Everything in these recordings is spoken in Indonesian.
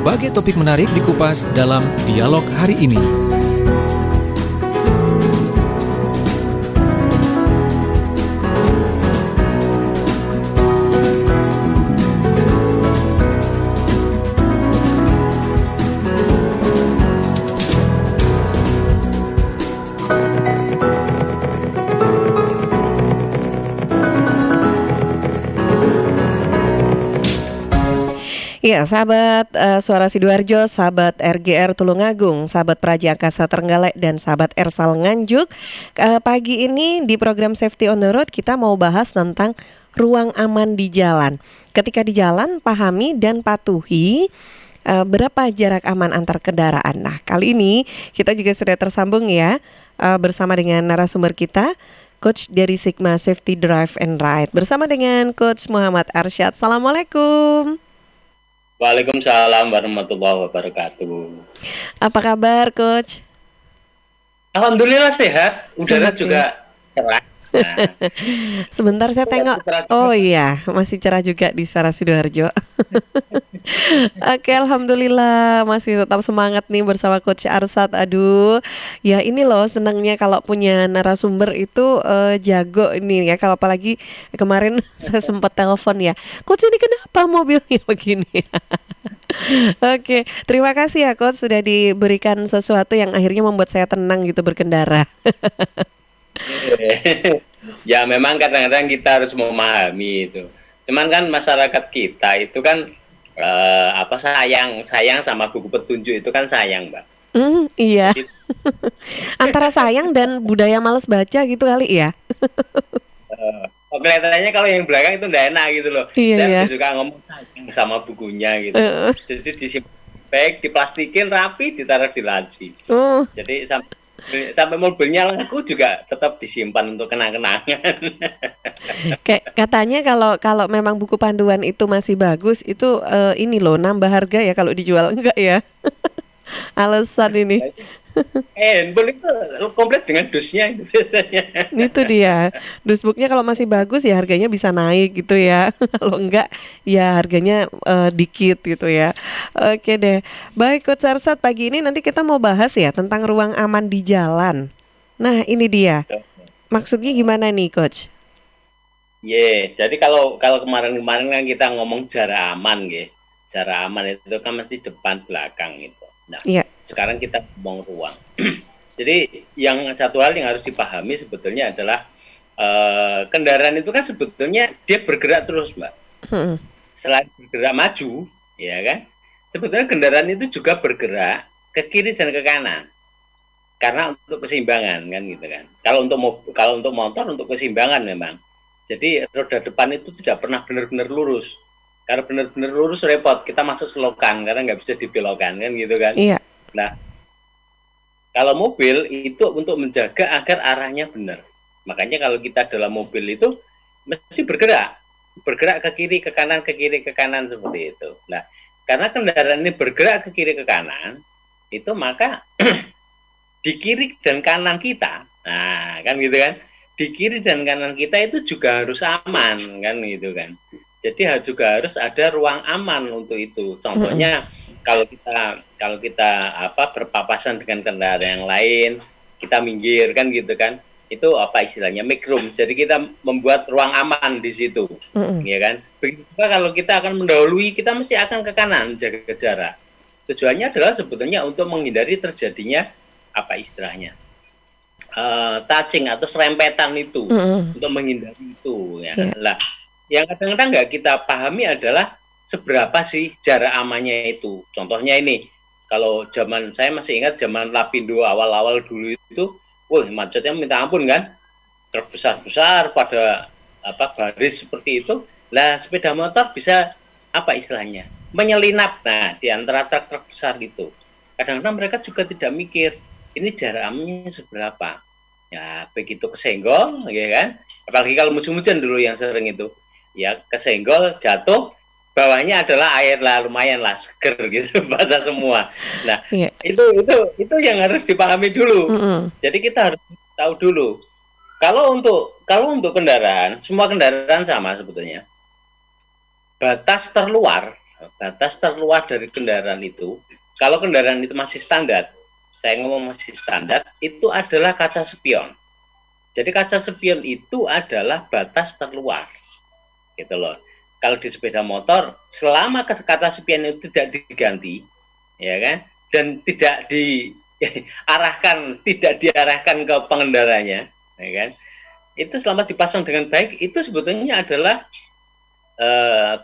berbagai topik menarik dikupas dalam dialog hari ini. Ya, sahabat Suara Sidoarjo, sahabat RGR Tulungagung, sahabat Praja Angkasa Trenggalek, dan sahabat Ersal Nganjuk. Pagi ini di program Safety on the Road kita mau bahas tentang ruang aman di jalan. Ketika di jalan, pahami dan patuhi berapa jarak aman antar kendaraan. Nah, kali ini kita juga sudah tersambung ya bersama dengan narasumber kita, Coach dari Sigma Safety Drive and Ride, bersama dengan Coach Muhammad Arsyad. Assalamualaikum. Waalaikumsalam warahmatullahi wabarakatuh. Apa kabar, Coach? Alhamdulillah sehat, udara Sehat, juga cerah. Nah, Sebentar saya tengok. Oh iya, masih cerah juga di Suara Sidoarjo. Oke, alhamdulillah masih tetap semangat nih bersama Coach Arsyad. Aduh, ya ini loh senangnya kalau punya narasumber itu jago ini ya. Kalau apalagi kemarin saya sempat telepon ya, Coach ini kenapa mobilnya begini? Oke, terima kasih ya Coach sudah diberikan sesuatu yang akhirnya membuat saya tenang gitu berkendara. ya memang kadang-kadang kita harus memahami itu. Cuman kan masyarakat kita itu kan sayang sama buku petunjuk itu kan sayang, Mbak. Iya. Jadi, Antara sayang dan budaya malas baca gitu kali ya. kelihatannya kalau yang belakang itu nggak enak gitu loh. Iya, Saya iya. suka ngomong sayang sama bukunya gitu. Jadi disimpan baik, diplastikin rapi, ditaruh di laci. Jadi sampai mobilnya laku juga tetap disimpan untuk kenang-kenangan. Kayak katanya kalau memang buku panduan itu masih bagus itu ini loh nambah harga ya kalau dijual, enggak ya? Alasan ini. Handphone itu komplit dengan dusnya itu biasanya. Itu dia. Dusbooknya kalau masih bagus ya harganya bisa naik gitu ya. Kalau enggak ya harganya dikit gitu ya. Oke deh. Baik Coach Arsyad, pagi ini nanti kita mau bahas ya tentang ruang aman di jalan. Nah, ini dia. Maksudnya gimana nih Coach? Jadi kalau kemarin-kemarin kan kita ngomong jarak aman ya. Jarak aman itu kan masih depan belakang gitu. Nah, Iya. sekarang kita ngomong ruang. Jadi yang satu hal yang harus dipahami sebetulnya adalah kendaraan itu kan sebetulnya dia bergerak terus, Mbak. Selain bergerak maju, ya kan? Sebetulnya kendaraan itu juga bergerak ke kiri dan ke kanan. Karena untuk keseimbangan kan gitu kan. Kalau untuk motor untuk keseimbangan memang. Jadi roda depan itu tidak pernah benar-benar lurus. Kalau benar-benar lurus repot, kita masuk selokan karena nggak bisa dibelokkan kan gitu kan. Iya. Nah, kalau mobil itu untuk menjaga agar arahnya benar. Makanya kalau kita dalam mobil itu mesti bergerak ke kiri, ke kanan, ke kiri, ke kanan seperti itu. Nah, karena kendaraan ini bergerak ke kiri, ke kanan, itu maka di kiri dan kanan kita, nah kan gitu kan, di kiri dan kanan kita itu juga harus aman kan gitu kan. Jadi juga harus ada ruang aman untuk itu. Contohnya kalau kita berpapasan dengan kendaraan yang lain, kita minggir kan gitu kan. Itu apa istilahnya make room. Jadi kita membuat ruang aman di situ. Ya kan? Begitu juga kalau kita akan mendahului, kita mesti akan ke kanan jaga jarak. Tujuannya adalah sebetulnya untuk menghindari terjadinya apa istilahnya? Touching atau serempetan itu. Untuk menghindari itu ya. Lah, yang kadang-kadang nggak kita pahami adalah seberapa sih jarak amannya itu. Contohnya ini, kalau saya masih ingat zaman Lapindo awal-awal dulu itu, macetnya minta ampun kan, truk besar-besar pada baris seperti itu. Lah sepeda motor bisa apa istilahnya menyelinap, nah di antara truk-truk besar gitu. Kadang-kadang mereka juga tidak mikir ini jarak amannya seberapa. Ya begitu kesenggol, ya kan. Apalagi kalau musim hujan dulu yang sering itu. Ya kesenggol jatuh, bawahnya adalah air lah, lumayan lah seger gitu basah semua. Nah itu yang harus dipahami dulu. Jadi kita harus tahu dulu kalau untuk kendaraan, semua kendaraan sama sebetulnya. Batas terluar batas terluar dari kendaraan itu, kalau kendaraan itu masih standar, saya ngomong masih standar, itu adalah kaca spion. Jadi kaca spion itu adalah batas terluar, gitu loh. Kalau di sepeda motor, selama kaca spion itu tidak diganti, ya kan, dan tidak diarahkan ke pengendaranya, ya kan, itu selama dipasang dengan baik, itu sebetulnya adalah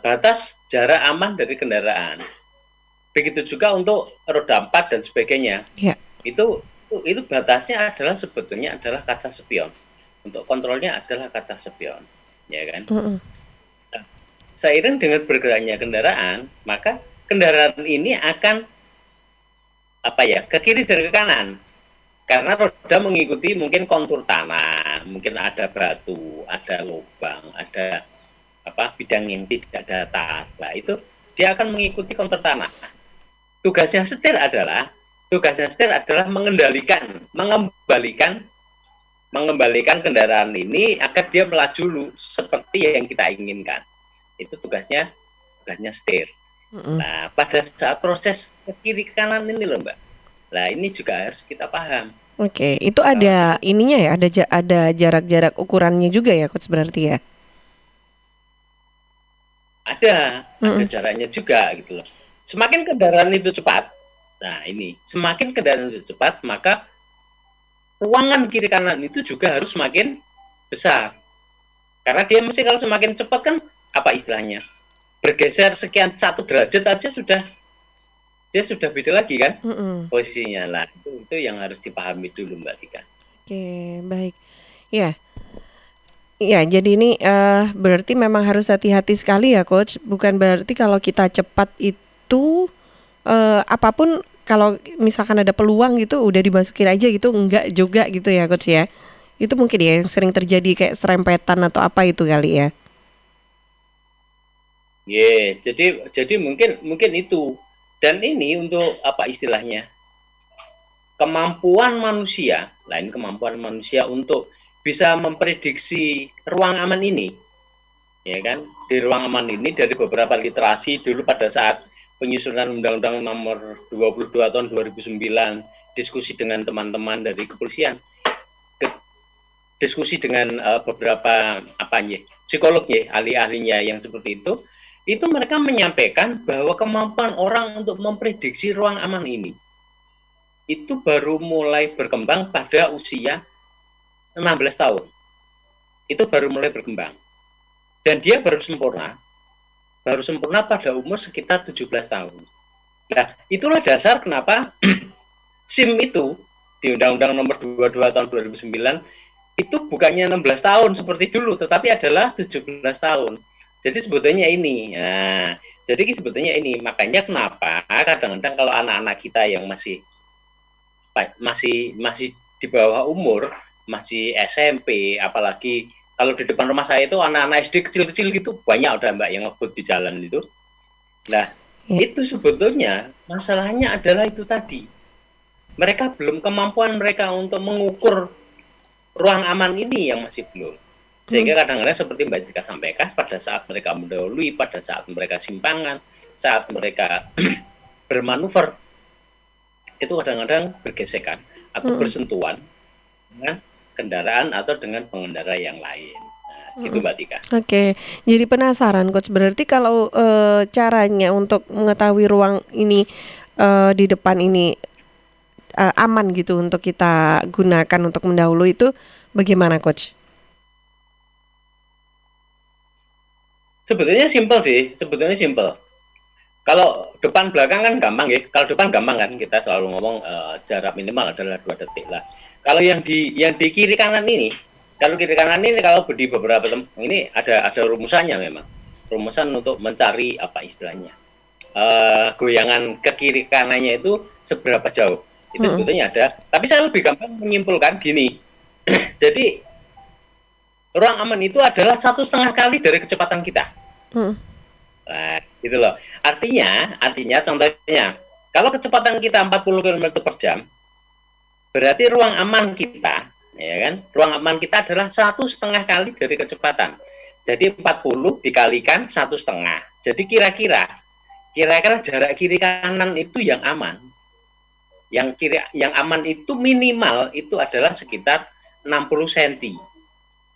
batas jarak aman dari kendaraan. Begitu juga untuk roda 4 dan sebagainya. Ya. Itu batasnya adalah sebetulnya adalah kaca spion. Untuk kontrolnya adalah kaca spion, ya kan? Nah, seiring dengan bergeraknya kendaraan, maka kendaraan ini akan ke kiri dan ke kanan. Karena roda mengikuti mungkin kontur tanah, mungkin ada batu, ada lubang, ada bidang yang tidak datar. Nah, itu dia akan mengikuti kontur tanah. Tugasnya setir adalah mengembalikan kendaraan ini agar dia melaju seperti yang kita inginkan. Itu tugasnya setir. Nah, pada saat proses ke kiri ke kanan ini loh, Mbak. Nah, ini juga harus kita paham. Oke, itu ada ininya ya, ada jarak-jarak ukurannya juga ya, Coach, berarti ya? Ada jaraknya juga gitu loh. Semakin kendaraan itu cepat, maka ruangan kiri kanan itu juga harus semakin besar. Karena dia mesti kalau semakin cepat kan istilahnya bergeser sekian 1 derajat aja dia sudah beda lagi kan posisinya. Lah itu yang harus dipahami dulu, Mbak Tika. Oke, baik. Ya. Ya, jadi ini berarti memang harus hati-hati sekali ya, Coach. Bukan berarti kalau kita cepat itu apapun, kalau misalkan ada peluang gitu udah dimasukin aja gitu, enggak juga gitu ya, Coach ya. Itu mungkin ya yang sering terjadi kayak serempetan atau apa itu kali ya. Jadi mungkin itu. Dan ini untuk istilahnya? Kemampuan manusia untuk bisa memprediksi ruang aman ini, ya kan? Di ruang aman ini dari beberapa literasi dulu pada saat penyusunan Undang-Undang Nomor 22 tahun 2009, diskusi dengan teman-teman dari kepolisian, diskusi dengan beberapa psikolog ahli-ahlinya yang seperti itu mereka menyampaikan bahwa kemampuan orang untuk memprediksi ruang aman ini itu baru mulai berkembang pada usia 16 tahun. Itu baru mulai berkembang. Dan dia baru sempurna pada umur sekitar 17 tahun. Nah, itulah dasar kenapa SIM itu di Undang-Undang Nomor 22 tahun 2009 itu bukannya 16 tahun seperti dulu, tetapi adalah 17 tahun. Jadi sebetulnya ini. Nah, makanya kenapa kadang-kadang kalau anak-anak kita yang masih di bawah umur, masih SMP, apalagi kalau di depan rumah saya itu anak-anak SD kecil-kecil gitu banyak udah, Mbak, yang ngebut di jalan itu. Nah, itu sebetulnya masalahnya adalah itu tadi. Mereka belum kemampuan mereka untuk mengukur ruang aman ini yang masih belum. Sehingga kadang-kadang seperti Mbak Tika sampaikan, pada saat mereka mendahului, pada saat mereka simpangan, saat mereka bermanuver, itu kadang-kadang bergesekan atau bersentuhan dengan kendaraan atau dengan pengendara yang lain. Nah, gitu, Mbak Tika. Oke, jadi penasaran, Coach. Berarti kalau caranya untuk mengetahui ruang ini di depan ini aman gitu untuk kita gunakan untuk mendahului itu bagaimana, Coach? Sebetulnya simpel. Kalau depan belakang kan gampang ya. Kalau depan gampang kan, kita selalu ngomong jarak minimal adalah 2 detik lah. Kalau yang di kiri kanan ini, kalau di beberapa tempat ini ada rumusannya memang. Rumusan untuk mencari istilahnya. Goyangan ke kiri kanannya itu seberapa jauh. Itu sebetulnya ada. Tapi saya lebih gampang menyimpulkan gini. Jadi ruang aman itu adalah 1,5 kali dari kecepatan kita. Nah, gitu loh. Artinya contohnya, kalau kecepatan kita 40 km per jam, berarti ruang aman kita, ya kan? Ruang aman kita adalah 1,5 kali dari kecepatan. Jadi 40 dikalikan 1,5. Jadi kira-kira kira-kira jarak kiri kanan itu yang aman. Yang aman itu minimal itu adalah sekitar 60 cm.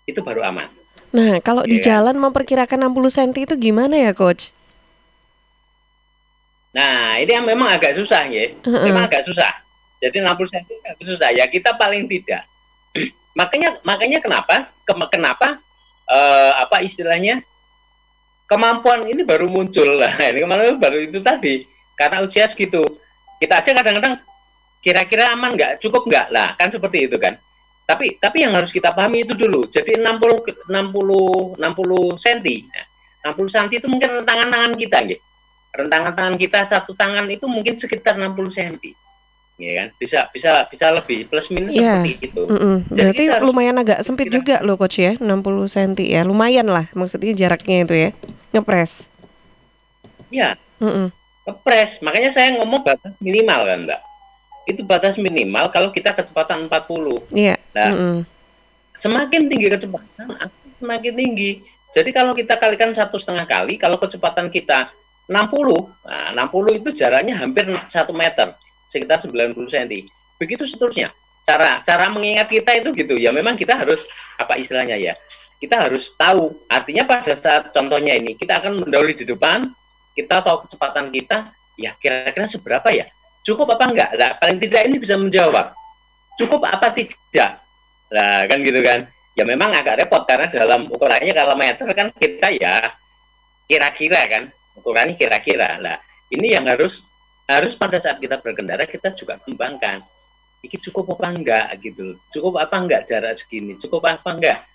Itu baru aman. Nah, kalau di Iya. jalan memperkirakan 60 cm itu gimana ya, Coach? Nah, ini yang memang agak susah ya. Memang agak susah. Jadi 60 cm agak susah ya. Kita paling tidak. makanya kenapa apa istilahnya, kemampuan ini baru muncul lah. Ini kemampuan baru itu tadi karena usia segitu. Kita aja kadang-kadang kira-kira aman nggak, cukup nggak lah, kan seperti itu kan. Tapi yang harus kita pahami itu dulu. Jadi 60 cm. Nah, 60 cm itu mungkin rentangan tangan kita, gitu. Rentangan tangan kita satu tangan itu mungkin sekitar 60 cm. Ya kan? Bisa lebih plus minus seperti itu. Jadi Berarti kita harus lumayan agak sempit juga loh, Coach ya, 60 cm ya. Lumayan lah maksudnya jaraknya itu ya. Ngepres. ya ngepres. Makanya saya ngomong batas minimal kan, Mbak. Itu batas minimal kalau kita kecepatan 40. Iya. Nah, semakin tinggi kecepatan, akan semakin tinggi. Jadi kalau kita kalikan 1,5 kali, kalau kecepatan kita 60, nah 60 itu jaraknya hampir 1 meter, sekitar 90 cm. Begitu seterusnya. Cara mengingat kita itu gitu. Ya memang kita harus, apa istilahnya ya, kita harus tahu. Artinya pada saat contohnya ini, kita akan mendahului di depan, kita tahu kecepatan kita, ya kira-kira seberapa ya? Cukup apa enggak? Nah, paling tidak ini bisa menjawab. Cukup apa tidak? Nah, kan gitu kan. Ya memang agak repot karena dalam ukurannya kalau meter kan kita ya kira-kira kan. Ukurannya kira-kira. Nah, ini yang harus pada saat kita berkendara kita juga kembangkan. Ini cukup apa enggak gitu. Cukup apa enggak jarak segini? Cukup apa enggak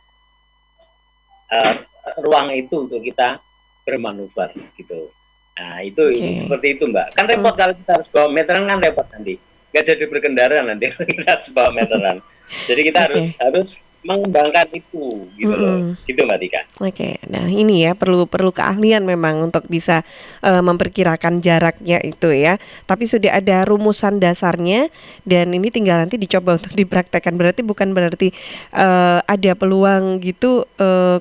ruang itu untuk kita bermanuver gitu. Nah, itu seperti itu, Mbak. Kan repot kalau kita harus bawa meteran, kan repot nanti. Nggak jadi berkendara nanti kita harus bawa meteran. Jadi kita harus mengembangkan itu gitu loh. Gitu, Mbak Tika. Oke. Nah, ini ya perlu keahlian memang untuk bisa memperkirakan jaraknya itu ya. Tapi sudah ada rumusan dasarnya dan ini tinggal nanti dicoba untuk dipraktekkan. Bukan berarti ada peluang gitu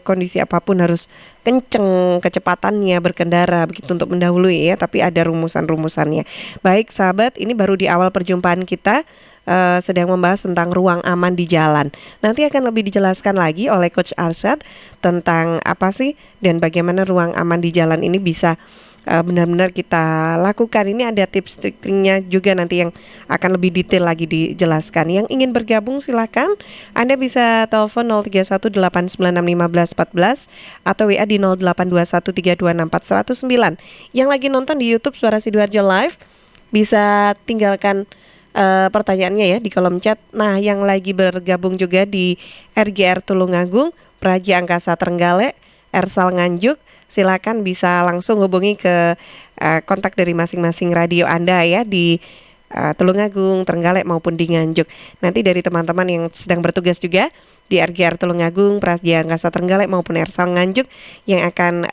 kondisi apapun harus kenceng kecepatannya berkendara begitu untuk mendahului ya, tapi ada rumusan-rumusannya. Baik sahabat, ini baru di awal perjumpaan kita sedang membahas tentang ruang aman di jalan. Nanti akan lebih dijelaskan lagi oleh Coach Arsyad tentang apa sih dan bagaimana ruang aman di jalan ini bisa benar-benar kita lakukan. Ini ada tips-triknya juga nanti yang akan lebih detail lagi dijelaskan. Yang ingin bergabung silakan. Anda bisa telepon 0318961514 atau WA di 082132640109. Yang lagi nonton di YouTube Suara Sidoarjo Live bisa tinggalkan pertanyaannya ya di kolom chat. Nah, yang lagi bergabung juga di RGR Tulungagung, Praja Angkasa Trenggalek, Ersal Nganjuk, silakan bisa langsung hubungi ke kontak dari masing-masing radio Anda ya di Tulungagung, Trenggalek maupun di Nganjuk. Nanti dari teman-teman yang sedang bertugas juga di RGR Tulungagung, Praja Angkasa Trenggalek maupun Ersal Nganjuk yang akan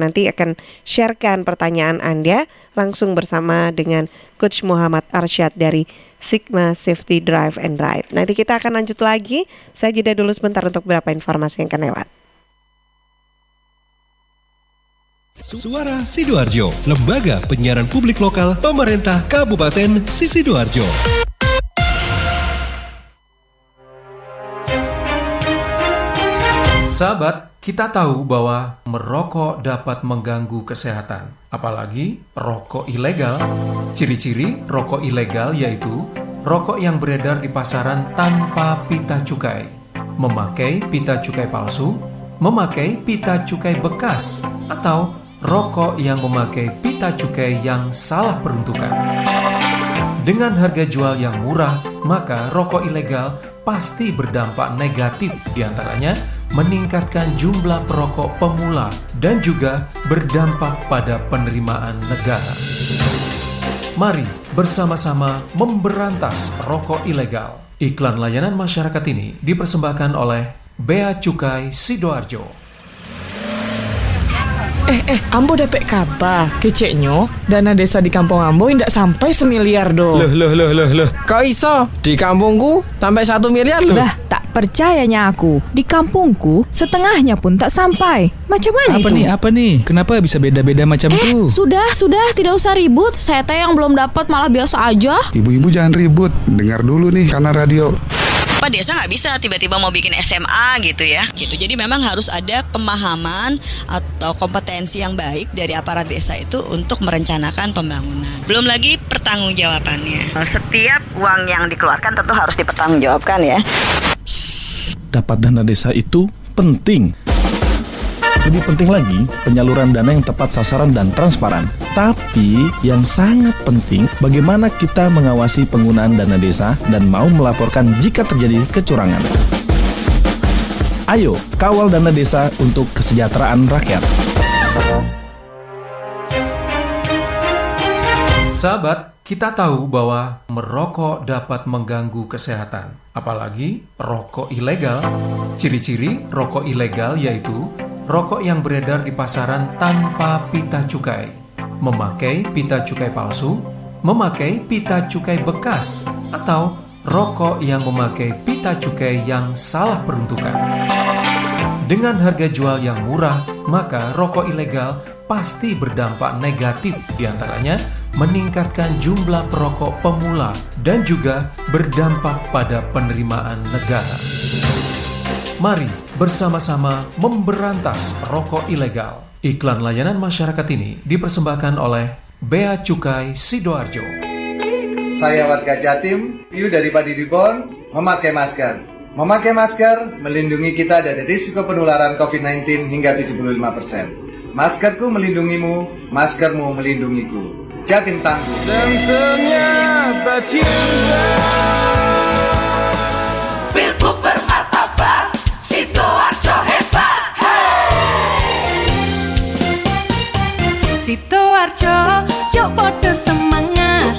nanti akan sharekan pertanyaan Anda langsung bersama dengan Coach Muhammad Arsyad dari Sigma Safety Drive and Ride. Nanti kita akan lanjut lagi. Saya jeda dulu sebentar untuk beberapa informasi yang akan lewat. Suara Sidoarjo, lembaga penyiaran publik lokal pemerintah Kabupaten Sidoarjo. Sahabat, kita tahu bahwa merokok dapat mengganggu kesehatan, apalagi rokok ilegal. Ciri-ciri rokok ilegal yaitu rokok yang beredar di pasaran tanpa pita cukai, memakai pita cukai palsu, memakai pita cukai bekas, atau rokok yang memakai pita cukai yang salah peruntukan. Dengan harga jual yang murah, maka rokok ilegal pasti berdampak negatif, diantaranya meningkatkan jumlah perokok pemula dan juga berdampak pada penerimaan negara. Mari bersama-sama memberantas rokok ilegal. Iklan layanan masyarakat ini dipersembahkan oleh Bea Cukai Sidoarjo. Ambo dapat kabar keceknya dana desa di kampung Ambo tidak sampai 1 miliar do. Loh. Kok iso? Di kampungku sampai 1 miliar loh. Lah, tak Percayanya aku, di kampungku setengahnya pun tak sampai. Macam mana itu? Apa nih? Kenapa bisa beda-beda macam itu? Sudah, tidak usah ribut. Saya teh yang belum dapat malah biasa aja. Ibu-ibu jangan ribut, dengar dulu nih karena radio. Pak Desa nggak bisa tiba-tiba mau bikin SMA gitu ya. Gitu. Jadi memang harus ada pemahaman atau kompetensi yang baik dari aparat desa itu untuk merencanakan pembangunan. Belum lagi pertanggungjawabannya. Setiap uang yang dikeluarkan tentu harus dipertanggungjawabkan ya. Dapat dana desa itu penting. Lebih penting lagi, penyaluran dana yang tepat sasaran dan transparan. Tapi yang sangat penting, bagaimana kita mengawasi penggunaan dana desa dan mau melaporkan jika terjadi kecurangan. Ayo, kawal dana desa untuk kesejahteraan rakyat. Sahabat, kita tahu bahwa merokok dapat mengganggu kesehatan, apalagi rokok ilegal. Ciri-ciri rokok ilegal yaitu rokok yang beredar di pasaran tanpa pita cukai, memakai pita cukai palsu, memakai pita cukai bekas, atau rokok yang memakai pita cukai yang salah peruntukan. Dengan harga jual yang murah, maka rokok ilegal pasti berdampak negatif, diantaranya meningkatkan jumlah perokok pemula dan juga berdampak pada penerimaan negara. Mari bersama-sama memberantas rokok ilegal. Iklan layanan masyarakat ini dipersembahkan oleh Bea Cukai Sidoarjo. Saya warga Jatim, Piu dari Padi Reborn, memakai masker. Memakai masker melindungi kita dari risiko penularan COVID-19 hingga 75%. Maskerku melindungimu, maskermu melindungiku. Jatim tangguh. Dan ternyata cinta. Pilgub bermartabat, Sidoarjo hebat. Sidoarjo, yuk podo semangat.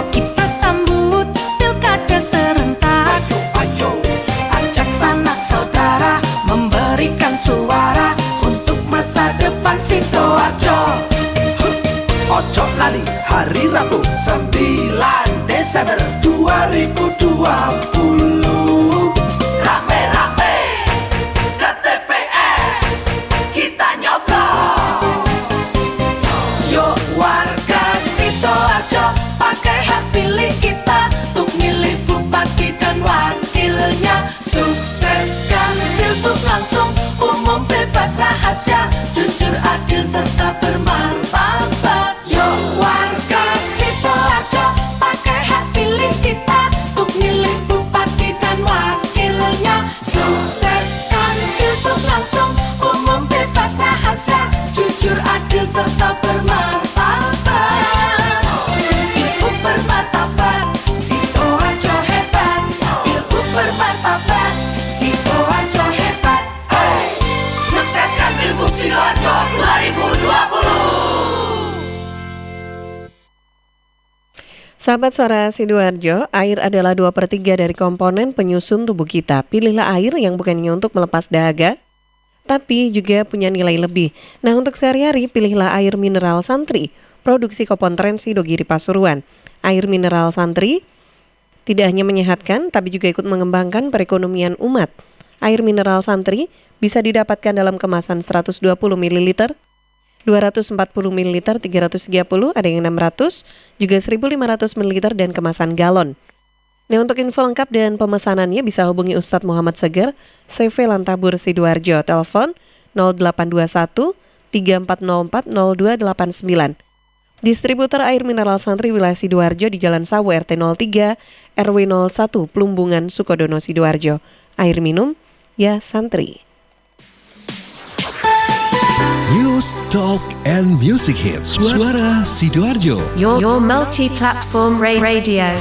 Kita sambut pilkada serentak. Ajak sanak saudara memberikan suara untuk masa depan Sidoarjo. Ojo lali hari Rabu 9 Desember 2020. Rame-rame ke TPS kita nyoblos. Yuk warga Sidoarjo, pakai hak pilih kita untuk milih bupati dan wakilnya. Sukseskan pilgub langsung, umum bebas rahasia, jujur adil serta bermartabat. Yuk warga Sidoarjo, pakai hak pilih kita untuk milih bupati dan wakilnya. Sukseskan pilgub langsung, umum bebas rahasia, jujur adil serta bermartabat. Pilgub bermartabat, Sidoarjo hebat. Pilgub bermartabat, Sidoarjo hebat. Sukseskan pilgub Sidoarjo 2020. Sahabat Suara Sidoarjo, air adalah 2/3 dari komponen penyusun tubuh kita. Pilihlah air yang bukan hanya untuk melepas dahaga, tapi juga punya nilai lebih. Nah, untuk sehari-hari, pilihlah air mineral Santri, produksi Kopontren Sidogiri Pasuruan. Air mineral Santri tidak hanya menyehatkan, tapi juga ikut mengembangkan perekonomian umat. Air mineral Santri bisa didapatkan dalam kemasan 120 ml, 240 ml, 330, ada yang 600, juga 1500 ml dan kemasan galon. Nah, untuk info lengkap dan pemesanannya bisa hubungi Ustadz Muhammad Seger, CV Lantabur Sidoarjo, telepon 0821 3404 0289. Distributor air mineral Santri wilayah Sidoarjo di Jalan Sawo RT 03 RW 01 Plumbungan Sukodono Sidoarjo. Air minum ya Santri. News, Talk, and Music Hits. Suara Sidoarjo. Your multi-platform radio.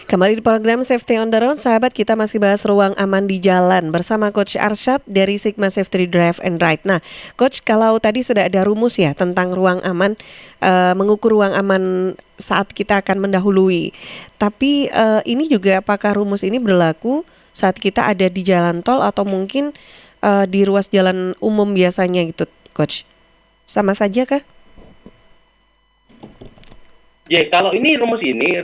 Kembali di program Safety on the Road, sahabat, kita masih bahas ruang aman di jalan bersama Coach Arsyad dari Sigma Safety Drive and Ride. Nah, Coach, kalau tadi sudah ada rumus ya tentang ruang aman, mengukur ruang aman saat kita akan mendahului. Tapi ini juga apakah rumus ini berlaku saat kita ada di jalan tol atau mungkin di ruas jalan umum biasanya gitu, Coach? Sama saja kah? Ya, kalau ini rumusan ini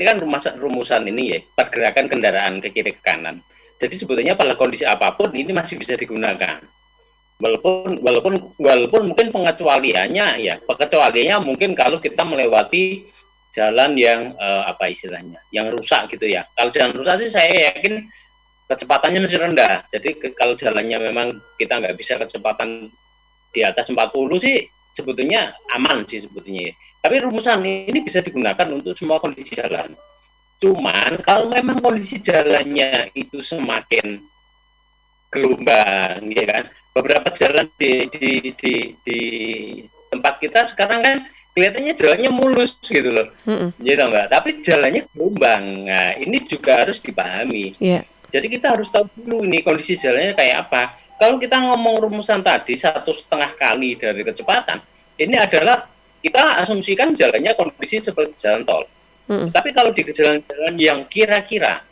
kan rumusan ini ya, pergerakan kendaraan ke kiri ke kanan. Jadi sebetulnya pada kondisi apapun ini masih bisa digunakan. Walaupun mungkin pengecualiannya mungkin kalau kita melewati jalan yang apa istilahnya, yang rusak gitu ya. Kalau jalan rusak sih saya yakin kecepatannya masih rendah. Jadi kalau jalannya memang kita nggak bisa kecepatan di atas 40 sih sebetulnya aman sih sebetulnya. Tapi rumusan ini bisa digunakan untuk semua kondisi jalan. Cuman kalau memang kondisi jalannya itu semakin gelombang, ya kan. Beberapa jalan di tempat kita sekarang kan kelihatannya jalannya mulus gitu loh, gitu Mbak. Tapi jalannya gelombang. Nah, ini juga harus dipahami. Yeah. Jadi kita harus tahu dulu ini kondisi jalannya kayak apa. Kalau kita ngomong rumusan tadi 1,5 kali dari kecepatan, ini adalah kita asumsikan jalannya kondisi seperti jalan tol. Tapi kalau di jalan-jalan yang kira-kira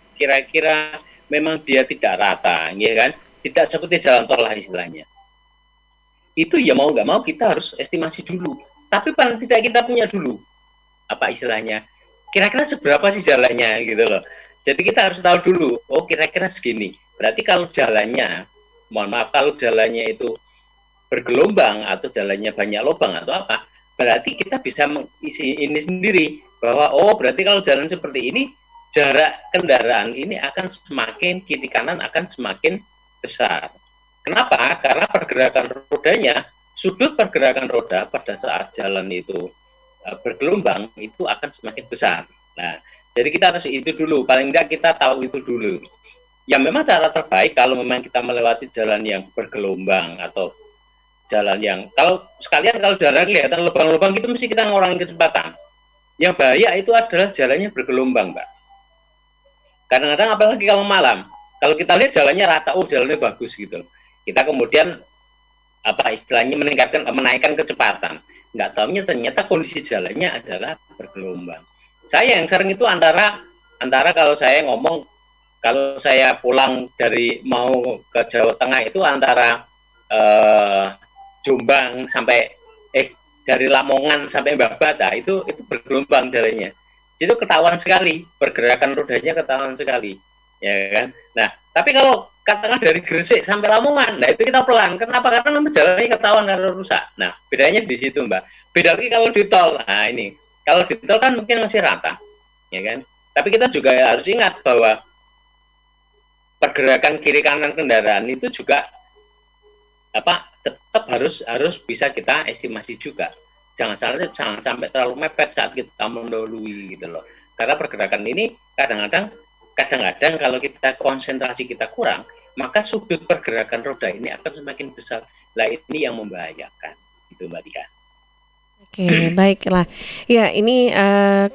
memang dia tidak rata, ya kan, tidak seperti jalan tol lah istilahnya. Itu ya mau nggak mau kita harus estimasi dulu. Tapi paling tidak kita punya dulu apa istilahnya, kira-kira seberapa sih jalannya gitu loh. Jadi kita harus tahu dulu, oh kira-kira segini. Berarti kalau jalannya, kalau jalannya itu bergelombang atau jalannya banyak lubang atau apa, berarti kita bisa mengisi ini sendiri bahwa oh berarti kalau jalan seperti ini jarak kendaraan ini akan semakin kiri kanan akan semakin besar. Kenapa? Karena pergerakan rodanya, sudut pergerakan roda pada saat jalan itu bergelombang itu akan semakin besar. Nah, jadi kita harus itu dulu, paling tidak kita tahu itu dulu. Ya memang cara terbaik kalau memang kita melewati jalan yang bergelombang atau jalan yang kalau jalan kelihatan lubang-lubang itu mesti kita ngurangin kecepatan. Yang bahaya itu adalah jalannya bergelombang, Mbak. Kadang-kadang apalagi kalau malam, kalau kita lihat jalannya rata, oh jalannya bagus gitu. Kita kemudian apa istilahnya menaikkan kecepatan. Nggak tahunya ternyata kondisi jalannya adalah bergelombang. Saya yang sering itu antara kalau saya ngomong, kalau saya pulang dari mau ke Jawa Tengah itu antara Jombang sampai dari Lamongan sampai Mbah Bata itu bergelombang jalannya. Itu ketahuan sekali, pergerakan rodanya ketahuan sekali, ya kan. Nah, tapi kalau katakan dari Gresik sampai Lamongan, nah itu kita pelan. Kenapa? Karena jalannya ketahuan kalau rusak. Nah, bedanya di situ, Mbak. Beda lagi kalau di tol. Nah, ini kalau di tol kan mungkin masih rata, ya kan. Tapi kita juga harus ingat bahwa pergerakan kiri kanan kendaraan itu juga tetap harus bisa kita estimasi juga. Jangan sampai terlalu mepet saat kita mendahului gitu loh. Karena pergerakan ini kadang-kadang kalau kita konsentrasi kita kurang, maka sudut pergerakan roda ini akan semakin besar. Lah ini yang membahayakan. Itu Mbak Tika. Oke, baiklah. Ya, ini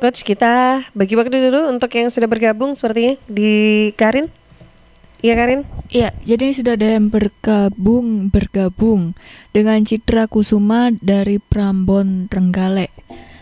Coach kita bagi waktu dulu untuk yang sudah bergabung sepertinya di Karin. Iya Karin? Iya, jadi ini sudah ada yang bergabung dengan Citra Kusuma dari Prambon, Trenggalek.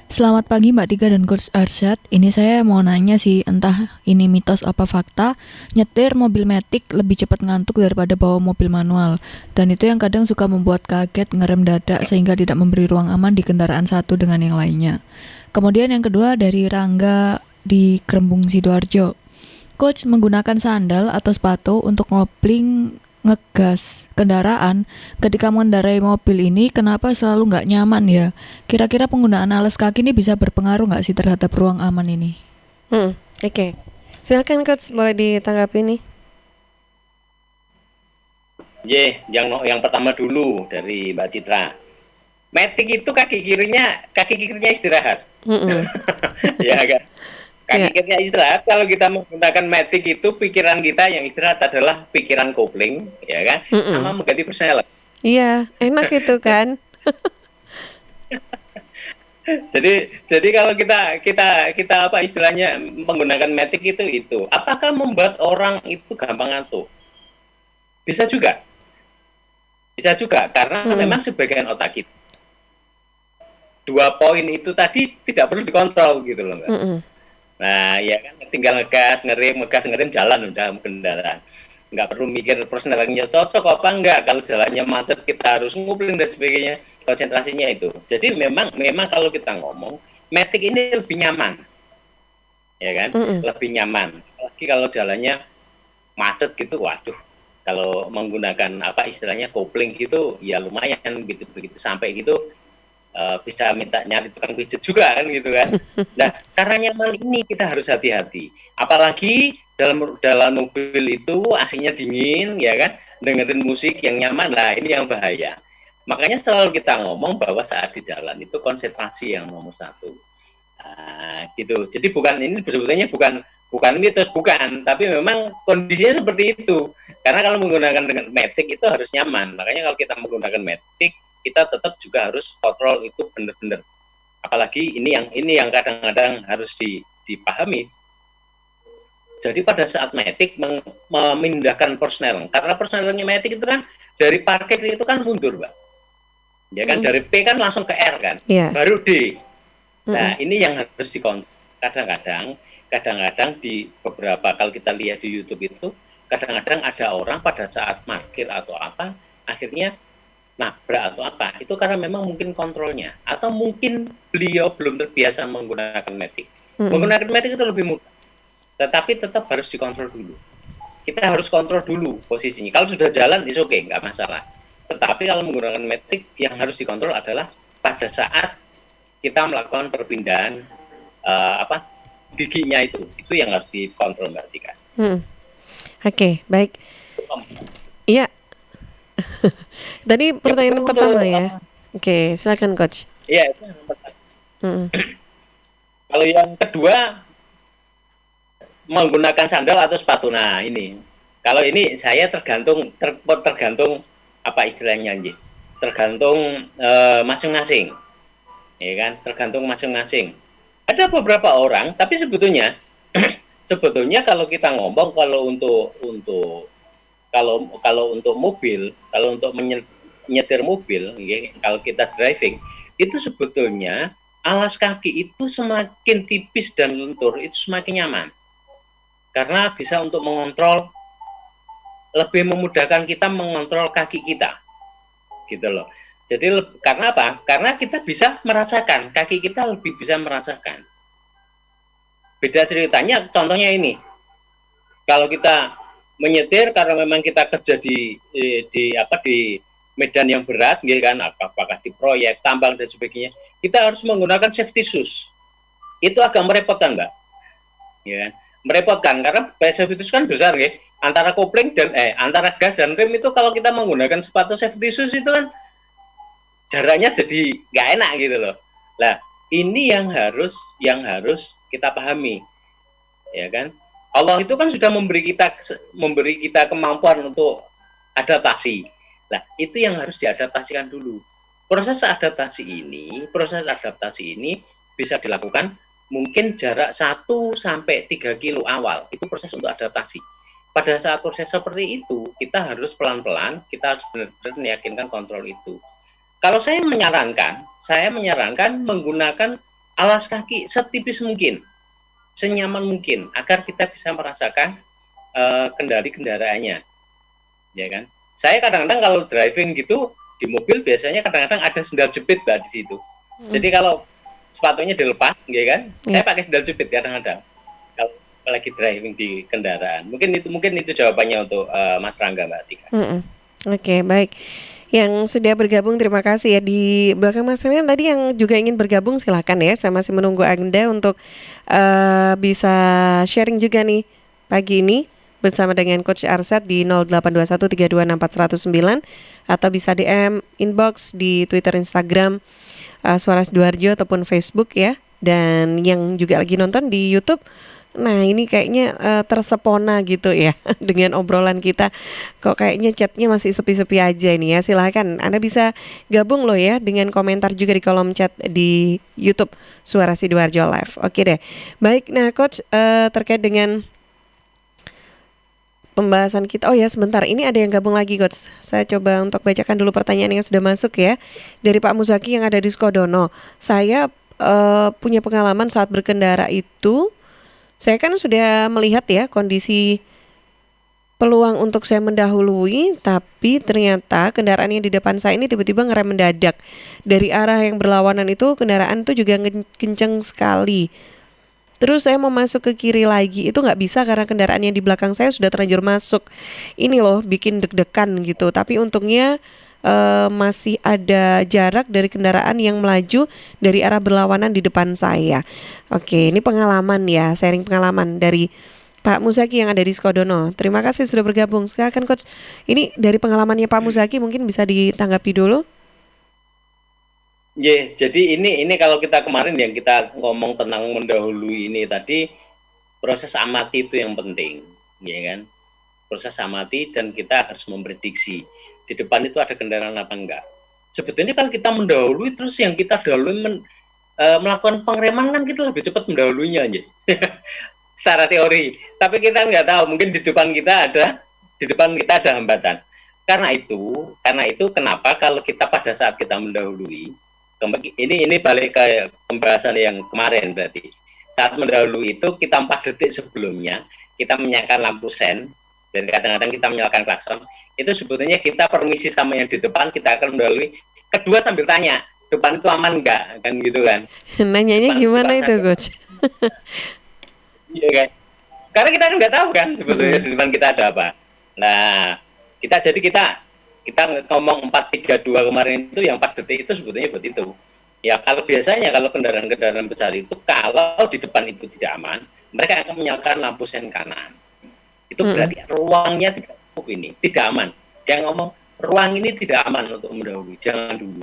Selamat pagi Mbak Tika dan Coach Arsyad. Ini saya mau nanya sih, entah ini mitos apa fakta, nyetir mobil matic lebih cepat ngantuk daripada bawa mobil manual. Dan itu yang kadang suka membuat kaget, ngerem dadak sehingga tidak memberi ruang aman di kendaraan satu dengan yang lainnya. Kemudian yang kedua dari Rangga di Krembung Sidoarjo. Coach, menggunakan sandal atau sepatu untuk ngopling ngegas kendaraan ketika mengendarai mobil ini kenapa selalu nggak nyaman ya? Kira-kira penggunaan alas kaki ini bisa berpengaruh nggak sih terhadap ruang aman ini? Oke. Silakan Coach, boleh ditanggapi nih. Yang pertama dulu dari Mbak Citra. Matic itu kaki kirinya istirahat. Ya kan? Kaki kirinya istirahat. Kalau kita menggunakan matic itu pikiran kita yang istirahat adalah pikiran kopling, ya kan? Sama mengganti persneling. Iya, enak itu kan. jadi kalau kita apa istilahnya menggunakan matic itu apakah membuat orang itu gampang ngantuk? Bisa juga karena memang sebagian otak kita 2 poin itu tadi tidak perlu dikontrol gitu loh, Mbak. Nah, ya kan tinggal ngegas ngerem jalan udah kendaraan. Nggak perlu mikir persnelingnya cocok apa enggak. Kalau jalannya macet kita harus ngupling dan sebagainya. Konsentrasinya itu. Jadi memang kalau kita ngomong, matic ini lebih nyaman. Ya kan? Lebih nyaman. Apalagi kalau jalannya macet gitu, waduh, kalau menggunakan apa istilahnya kopling gitu ya lumayan gitu, begitu sampai gitu bisa minta nyari tukang pijet juga kan gitu kan. Nah, karena nyaman ini kita harus hati-hati. Apalagi dalam mobil itu AC-nya dingin ya kan, dengerin musik yang nyaman. Nah, ini yang bahaya. Makanya selalu kita ngomong bahwa saat di jalan itu konsentrasi yang nomor satu. Nah, gitu. Jadi ini sebetulnya bukan mitos, bukan, tapi memang kondisinya seperti itu. Karena kalau menggunakan dengan matic itu harus nyaman. Makanya kalau kita menggunakan matic, kita tetap juga harus kontrol itu benar-benar. Apalagi ini yang kadang-kadang harus dipahami. Jadi pada saat matic memindahkan persnel, karena persnelnya matic itu kan dari parkir itu kan mundur, Mbak. Ya kan dari P kan langsung ke R kan, baru D. Nah, ini yang harus dikontrol. Kadang-kadang di beberapa, kalau kita lihat di YouTube itu, kadang-kadang ada orang pada saat parkir atau apa, akhirnya nabrak atau apa, itu karena memang mungkin kontrolnya, atau mungkin beliau belum terbiasa menggunakan matic. Menggunakan matic itu lebih mudah, tetapi tetap harus dikontrol dulu. Kita harus kontrol dulu posisinya. Kalau sudah jalan, is oke, nggak masalah. Tetapi kalau menggunakan matic, yang harus dikontrol adalah pada saat kita melakukan perpindahan giginya itu yang harus dikontrol, Mbak Tika. Oke, baik. Iya. Tadi pertanyaan pertama ya. Oke, silakan Coach. Iya, itu yang pertama. Kalau yang kedua, menggunakan sandal atau sepatu. Nah, ini. Kalau ini saya tergantung apa istilahnya, tergantung masing-masing. Ya kan, tergantung masing-masing. Ada beberapa orang, tapi sebetulnya kalau kita ngomong kalau untuk mobil, kalau untuk menyetir mobil, ya, kalau kita driving, itu sebetulnya alas kaki itu semakin tipis dan lentur, itu semakin nyaman. Karena bisa untuk mengontrol, lebih memudahkan kita mengontrol kaki kita. Gitu loh. Jadi karena apa? Karena kita bisa merasakan, kaki kita lebih bisa merasakan. Beda ceritanya, contohnya ini. Kalau kita menyetir karena memang kita kerja di medan yang berat, gitu kan, apakah di proyek, tambang dan sebagainya, kita harus menggunakan safety shoes. Itu agak merepotkan, Mbak. Ya, merepotkan karena safety shoes kan besar, ya. Antara kopling dan antara gas dan rem itu kalau kita menggunakan sepatu safety shoes itu kan jaraknya jadi nggak enak gitu loh. Nah, ini yang harus kita pahami, ya kan? Allah itu kan sudah memberi kita kemampuan untuk adaptasi. Nah, itu yang harus diadaptasikan dulu. Proses adaptasi ini bisa dilakukan mungkin jarak 1 sampai 3 kilo awal. Itu proses untuk adaptasi. Pada saat proses seperti itu, kita harus pelan-pelan, kita harus benar-benar meyakinkan kontrol itu. Kalau saya menyarankan menggunakan alas kaki setipis mungkin, senyaman mungkin, agar kita bisa merasakan kendali kendaraannya, ya kan? Saya kadang-kadang kalau driving gitu di mobil biasanya kadang-kadang ada sendal jepit, Mbak, di situ. Jadi kalau sepatunya dilepas, ya kan? Saya pakai sendal jepit kadang-kadang kalau lagi driving di kendaraan. Mungkin itu jawabannya untuk Mas Rangga, Mbak Tika. Oke, baik. Yang sudah bergabung terima kasih ya. Di belakang Mas Rian tadi yang juga ingin bergabung silakan ya. Saya masih menunggu Anda untuk bisa sharing juga nih pagi ini bersama dengan Coach Arsyad di 0821326409 atau bisa DM inbox di Twitter, Instagram Suara Sidoarjo ataupun Facebook ya. Dan yang juga lagi nonton di YouTube, nah ini kayaknya tersepona gitu ya dengan obrolan kita. Kok kayaknya chatnya masih sepi-sepi aja ini ya. Silahkan Anda bisa gabung loh ya dengan komentar juga di kolom chat di YouTube Suara Sidoarjo Live. Oke deh. Baik, nah Coach terkait dengan pembahasan kita. Oh ya sebentar, ini ada yang gabung lagi Coach. Saya coba untuk bacakan dulu pertanyaan yang sudah masuk ya. Dari Pak Muzaki yang ada di Sukodono. Saya punya pengalaman saat berkendara itu, saya kan sudah melihat ya kondisi peluang untuk saya mendahului, tapi ternyata kendaraan yang di depan saya ini tiba-tiba ngerem mendadak. Dari arah yang berlawanan itu kendaraan itu juga kenceng sekali. Terus saya mau masuk ke kiri lagi, itu nggak bisa karena kendaraan yang di belakang saya sudah terlanjur masuk. Ini loh bikin deg-degan gitu. Tapi untungnya masih ada jarak dari kendaraan yang melaju dari arah berlawanan di depan saya. Oke, ini pengalaman ya, sharing pengalaman dari Pak Muzaki yang ada di Skodono. Terima kasih sudah bergabung. Silakan Coach. Ini dari pengalamannya Pak Muzaki mungkin bisa ditanggapi dulu. Jadi ini kalau kita kemarin yang kita ngomong tentang mendahului ini tadi, proses amati itu yang penting, ya kan? Proses amati dan kita harus memprediksi di depan itu ada kendaraan apa enggak. Sebetulnya kan kita mendahului, terus yang kita dahului melakukan pengereman kan kita lebih cepat mendahulunya aja. Secara teori. Tapi kita nggak tahu, mungkin di depan kita ada hambatan. Karena itu kenapa kalau kita pada saat kita mendahului, ini balik ke pembahasan yang kemarin berarti. Saat mendahului itu kita 4 detik sebelumnya kita menyalakan lampu sen dan kadang-kadang kita menyalakan klakson. Itu sebetulnya kita permisi sama yang di depan, kita akan mendahului. Kedua sambil tanya, depan itu aman nggak? Kan gitu kan. Nanyanya depan gimana itu Coach? Iya kan. Karena kita nggak tahu kan sebetulnya di depan kita ada apa. Nah, kita ngomong 432 kemarin itu yang 4 detik itu sebetulnya buat itu. Ya kalau biasanya kalau kendaraan-kendaraan besar itu kalau di depan itu tidak aman, mereka akan menyalakan lampu sen kanan. Itu berarti ruangnya tidak cukup ini, tidak aman. Dia ngomong ruang ini tidak aman untuk mendahului, jangan dulu.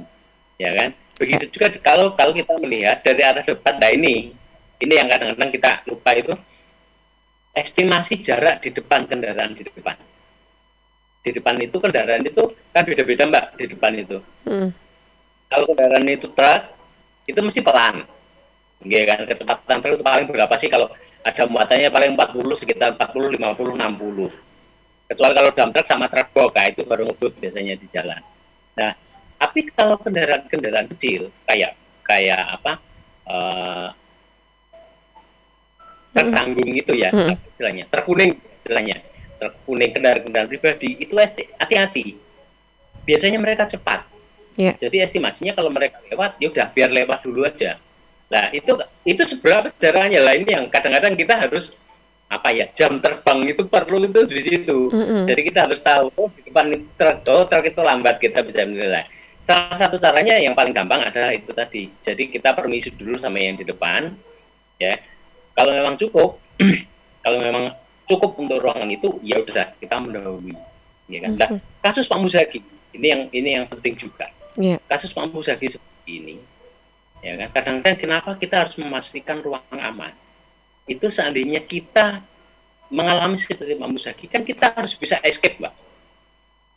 Ya kan? Begitu juga kalau kita melihat dari arah depan. Nah ini yang kadang-kadang kita lupa itu estimasi jarak di depan kendaraan di depan. Di depan itu kendaraan itu kan beda-beda Mbak di depan itu. Kalau kendaraan itu truk itu mesti pelan, ya kan, kecepatan truk itu paling berapa sih kalau ada muatannya paling 40 sekitar 40, 50, 60. Kecuali kalau dump truck sama truk box itu baru ngebut biasanya di jalan. Nah, tapi kalau kendaraan kecil kayak apa truk tanggung itu ya istilahnya, truk kuning istilahnya. Kuning kendaraan pribadi itu hati-hati. Biasanya mereka cepat. Jadi estimasinya kalau mereka lewat, ya udah biar lewat dulu aja. Nah itu seberapa jaraknya lah ini yang kadang-kadang kita harus jam terbang itu perlu itu di situ. Jadi kita harus tahu di depan itu truk itu lambat, kita bisa menilai. Salah satu caranya yang paling gampang adalah itu tadi. Jadi kita permisi dulu sama yang di depan, ya. Kalau memang cukup, untuk ruangan itu ya udah kita mendahului, ya kan. Nah, kasus Pak Muzaki ini yang penting juga. Kasus Pak Muzaki seperti ini, ya kan. Kadang-kadang kenapa kita harus memastikan ruang aman? Itu seandainya kita mengalami seperti Pak Muzaki, kan kita harus bisa escape, Mbak.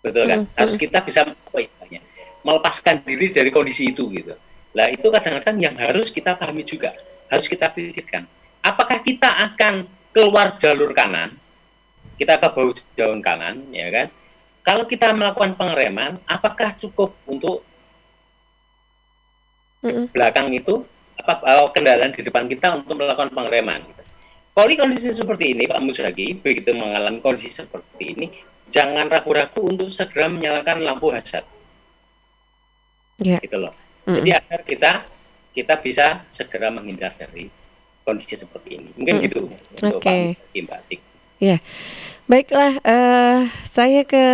Betul kan? Harus kita bisa melepaskan diri dari kondisi itu gitu. Nah, itu kadang-kadang yang harus kita pahami juga, harus kita pikirkan. Apakah kita akan keluar jalur kanan, kita ke bahu jalan kanan, ya kan? Kalau kita melakukan pengereman, apakah cukup untuk belakang itu, kendaraan di depan kita untuk melakukan pengereman? Kalau kondisi seperti ini, Pak Muzaki, begitu mengalami kondisi seperti ini, jangan ragu-ragu untuk segera menyalakan lampu hazard. Gitu loh. Jadi agar kita bisa segera menghindar dari kondisi seperti ini. Mungkin gitu. Oke. Ya, baiklah. Saya ke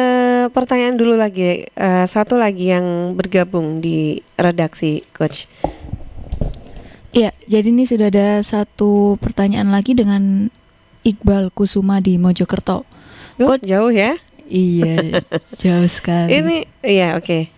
pertanyaan dulu lagi. Satu lagi yang bergabung di redaksi, Coach. Iya, jadi ini sudah ada satu pertanyaan lagi dengan Iqbal Kusuma di Mojokerto. Coach, jauh ya? Iya, jauh sekali. Ini, iya, oke.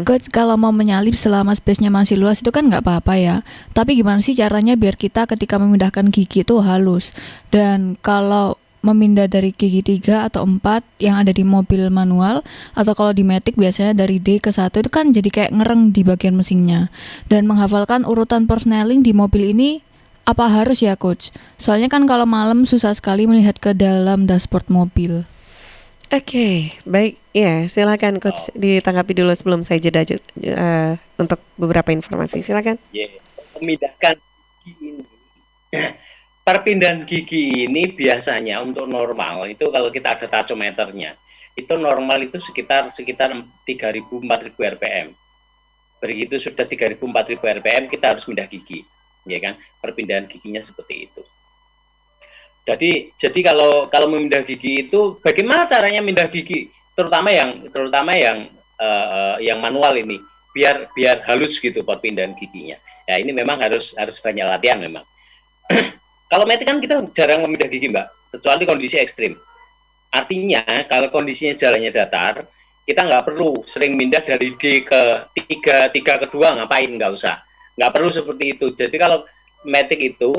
Coach, kalau mau menyalip selama space-nya masih luas itu kan nggak apa-apa ya. Tapi gimana sih caranya biar kita ketika memindahkan gigi itu halus? Dan kalau memindah dari gigi 3 atau 4 yang ada di mobil manual, atau kalau di Matic biasanya dari D ke 1 itu kan jadi kayak ngereng di bagian mesinnya. Dan menghafalkan urutan persneling di mobil ini apa harus ya Coach? Soalnya kan kalau malam susah sekali melihat ke dalam dashboard mobil. Oke, baik. Ya, silakan Coach ditanggapi dulu sebelum saya jeda untuk beberapa informasi. Silakan. Memindahkan gigi ini. Perpindahan gigi ini biasanya untuk normal itu kalau kita ada tachometernya, itu normal itu sekitar 3.000-4.000 rpm. Begitu sudah 3.000-4.000 rpm kita harus pindah gigi, ya kan? Perpindahan giginya seperti itu. Jadi kalau memindah gigi itu bagaimana caranya mindah gigi, terutama yang manual ini, biar halus gitu perpindahan giginya. Ya ini memang harus banyak latihan memang. Kalau matic kan kita jarang memindah gigi, Mbak, kecuali kondisi ekstrim. Artinya kalau kondisinya jalannya datar, kita nggak perlu sering mindah dari D ke 3 ke 2, ngapain, nggak usah. Nggak perlu seperti itu. Jadi kalau matic itu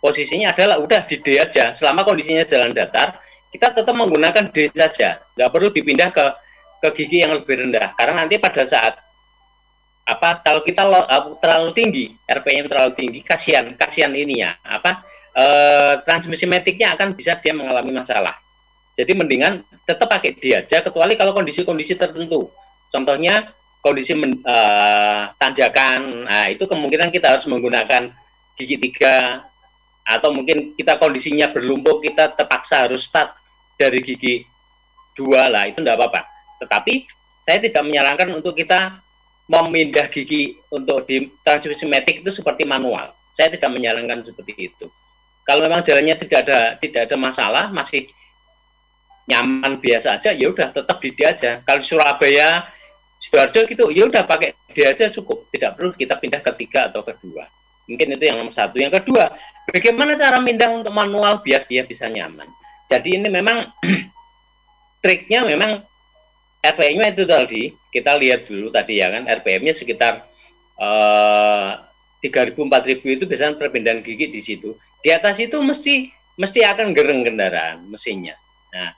posisinya adalah udah di D aja. Selama kondisinya jalan datar, kita tetap menggunakan D saja. Nggak perlu dipindah ke gigi yang lebih rendah. Karena nanti pada saat kalau kita terlalu tinggi, RPM terlalu tinggi, kasihan ininya transmisi maticnya akan bisa dia mengalami masalah. Jadi mendingan tetap pakai D aja, kecuali kalau kondisi-kondisi tertentu. Contohnya kondisi tanjakan, nah itu kemungkinan kita harus menggunakan gigi 3, atau mungkin kita kondisinya berlumpur, kita terpaksa harus start dari gigi 2 lah, itu tidak apa-apa. Tetapi saya tidak menyarankan untuk kita memindah gigi untuk di transmisi matic itu seperti manual. Saya tidak menyarankan seperti itu. Kalau memang jalannya tidak ada masalah, masih nyaman biasa aja, ya udah tetap di D aja. Kalau Surabaya, Sidoarjo gitu, ya udah pakai D aja cukup, tidak perlu kita pindah ke 3 atau ke 2. Mungkin itu yang nomor 1. Yang kedua, bagaimana cara pindah untuk manual biar dia bisa nyaman. Jadi ini memang triknya memang RPM-nya itu tadi, kita lihat dulu tadi ya kan, RPM-nya sekitar 3.000-4.000 itu biasanya perpindahan gigi di situ. Di atas itu mesti akan gereng kendaraan mesinnya. Nah,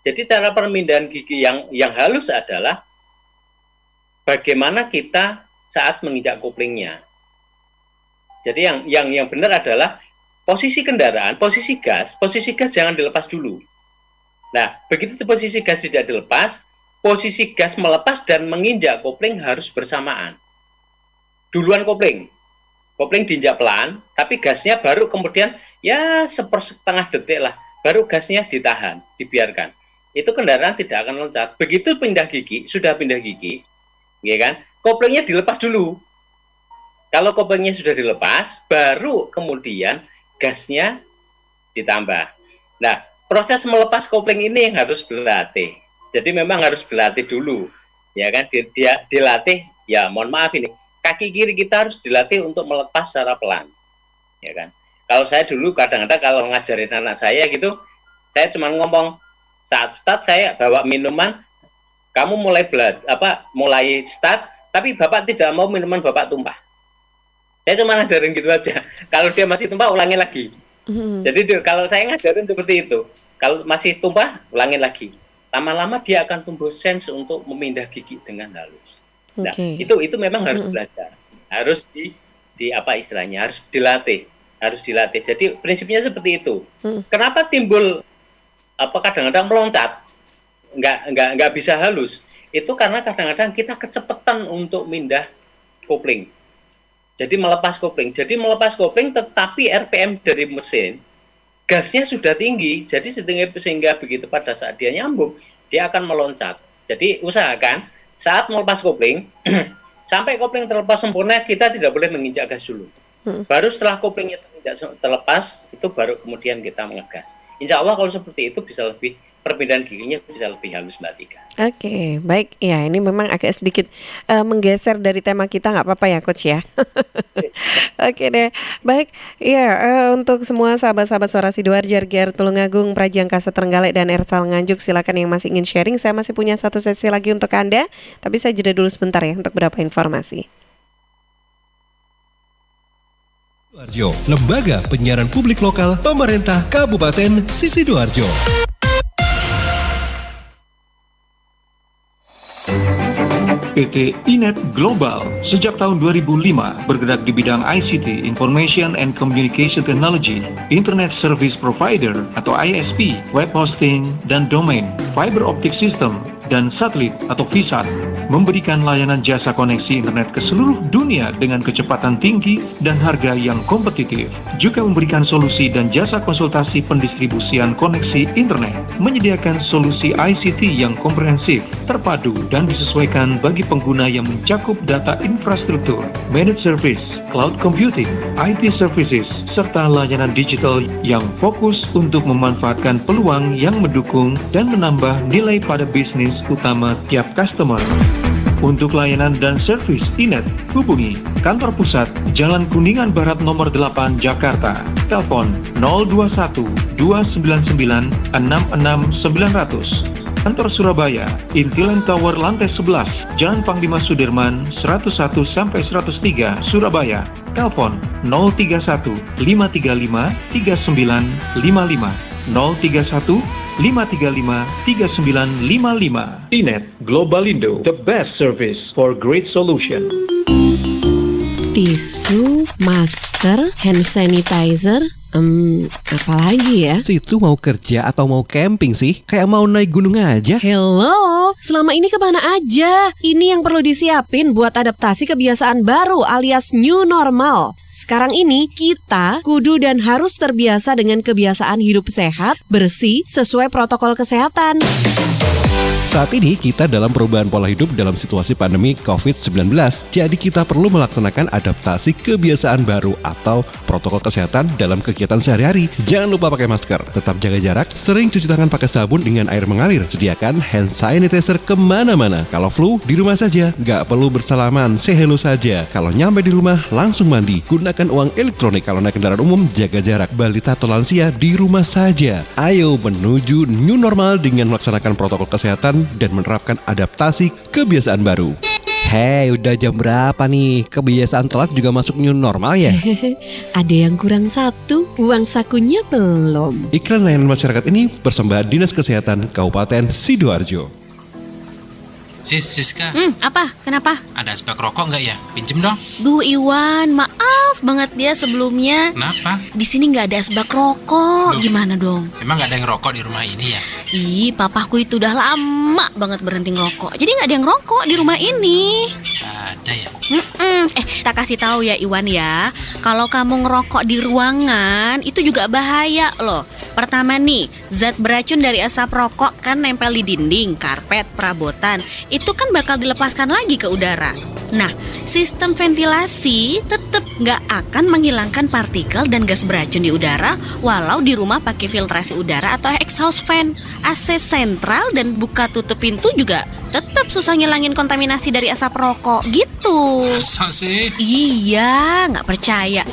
jadi cara perpindahan gigi yang halus adalah bagaimana kita saat menginjak koplingnya. Jadi yang benar adalah posisi kendaraan, posisi gas jangan dilepas dulu. Nah, begitu posisi gas tidak dilepas, posisi gas melepas dan menginjak kopling harus bersamaan. Duluan kopling diinjak pelan, tapi gasnya baru kemudian ya sepersetengah detik lah, baru gasnya ditahan, dibiarkan. Itu kendaraan tidak akan loncat. Begitu sudah pindah gigi, ya kan? Koplingnya dilepas dulu. Kalau koplingnya sudah dilepas, baru kemudian gasnya ditambah. Nah, proses melepas kopling ini yang harus berlatih. Jadi memang harus berlatih dulu, ya kan? Dia dilatih. Ya, mohon maaf ini, kaki kiri kita harus dilatih untuk melepas secara pelan, ya kan? Kalau saya dulu kadang-kadang kalau ngajarin anak saya gitu, saya cuma ngomong saat start saya bawa minuman, kamu mulai start, tapi bapak tidak mau minuman bapak tumpah. Saya cuma ngajarin gitu aja. Kalau dia masih tumpah, ulangin lagi. Jadi kalau saya ngajarin seperti itu, kalau masih tumpah, ulangin lagi. Lama-lama dia akan tumbuh sense untuk memindah gigi dengan halus. Nah, itu memang harus belajar, harus harus dilatih. Jadi prinsipnya seperti itu. Kenapa timbul kadang-kadang meloncat, nggak bisa halus? Itu karena kadang-kadang kita kecepatan untuk mindah kopling. Jadi melepas kopling, tetapi RPM dari mesin gasnya sudah tinggi. Jadi sehingga begitu pada saat dia nyambung, dia akan meloncat. Jadi usahakan saat melepas kopling sampai kopling terlepas sempurna, kita tidak boleh menginjak gas dulu. Baru setelah koplingnya terlepas, itu baru kemudian kita mengegas. Insya Allah kalau seperti itu bisa lebih, perpindahan giginya bisa lebih halus, Mbak Tika. Oke, baik. Ya, ini memang agak sedikit menggeser dari tema kita, nggak apa-apa ya, Coach ya. Oke deh, baik. Ya, untuk semua sahabat-sahabat Suara Sidoarjo, RGR Tulungagung, Praja Angkasa Trenggalek, dan Ersal Nganjuk, silakan yang masih ingin sharing. Saya masih punya satu sesi lagi untuk Anda, tapi saya jeda dulu sebentar ya untuk beberapa informasi. Sidoarjo, Lembaga Penyiaran Publik Lokal Pemerintah Kabupaten Sidoarjo. PT Inet Global sejak tahun 2005 bergerak di bidang ICT, Information and Communication Technology, Internet Service Provider atau ISP, web hosting dan domain, fiber optic system, dan satelit atau VSAT. memberikan layanan jasa koneksi internet ke seluruh dunia dengan kecepatan tinggi dan harga yang kompetitif. Juga memberikan solusi dan jasa konsultasi pendistribusian koneksi internet, menyediakan solusi ICT yang komprehensif, terpadu, dan disesuaikan bagi pengguna yang mencakup data infrastruktur, managed service, cloud computing, IT services, serta layanan digital yang fokus untuk memanfaatkan peluang yang mendukung dan menambah nilai pada bisnis utama tiap customer. Untuk layanan dan servis Inet, hubungi kantor pusat Jalan Kuningan Barat nomor 8 Jakarta. Telepon 021 299 66900. Kantor Surabaya, Intiland Tower lantai 11, Jalan Panglima Sudirman 101-103 Surabaya. Telepon 031 535 3955 031 535-3955. Inet Globalindo, the best service for great solution. Tisu, masker, hand sanitizer, apalagi ya? Situ mau kerja atau mau camping sih? Kayak mau naik gunung aja. Hello, selama ini kemana aja? Ini yang perlu disiapin buat adaptasi kebiasaan baru alias new normal. Sekarang ini kita kudu dan harus terbiasa dengan kebiasaan hidup sehat, bersih, sesuai protokol kesehatan. Saat ini kita dalam perubahan pola hidup dalam situasi pandemi COVID-19. Jadi kita perlu melaksanakan adaptasi kebiasaan baru atau protokol kesehatan dalam kegiatan sehari-hari. Jangan lupa pakai masker, tetap jaga jarak, sering cuci tangan pakai sabun dengan air mengalir. Sediakan hand sanitizer kemana-mana. Kalau flu, di rumah saja. Nggak perlu bersalaman, say hello saja. Kalau nyampe di rumah, langsung mandi. Gunakan uang elektronik. Kalau naik kendaraan umum, jaga jarak. Balita atau lansia, di rumah saja. Ayo menuju new normal dengan melaksanakan protokol kesehatan dan menerapkan adaptasi kebiasaan baru. Hei, udah jam berapa nih? Kebiasaan telat juga masuk new normal ya? Ada yang kurang satu, uang sakunya belum. Iklan layanan masyarakat ini persembahan Dinas Kesehatan Kabupaten Sidoarjo. Siska. Apa? Kenapa? Ada asbak rokok nggak ya? Pinjem dong. Duh Iwan, maaf banget dia sebelumnya. Kenapa? Di sini nggak ada asbak rokok. Gimana dong? Emang nggak ada yang rokok di rumah ini ya? Ih, papaku itu udah lama banget berhenti ngerokok. Jadi nggak ada yang rokok di rumah ini. Ada ya? Tak kasih tahu ya Iwan ya. Kalau kamu ngerokok di ruangan itu juga bahaya loh. Pertama nih, zat beracun dari asap rokok kan nempel di dinding, karpet, perabotan. Itu kan bakal dilepaskan lagi ke udara. Nah, sistem ventilasi tetap nggak akan menghilangkan partikel dan gas beracun di udara walau di rumah pakai filtrasi udara atau exhaust fan. AC sentral dan buka tutup pintu juga tetap susah ngilangin kontaminasi dari asap rokok gitu. Masa sih? Iya, nggak percaya.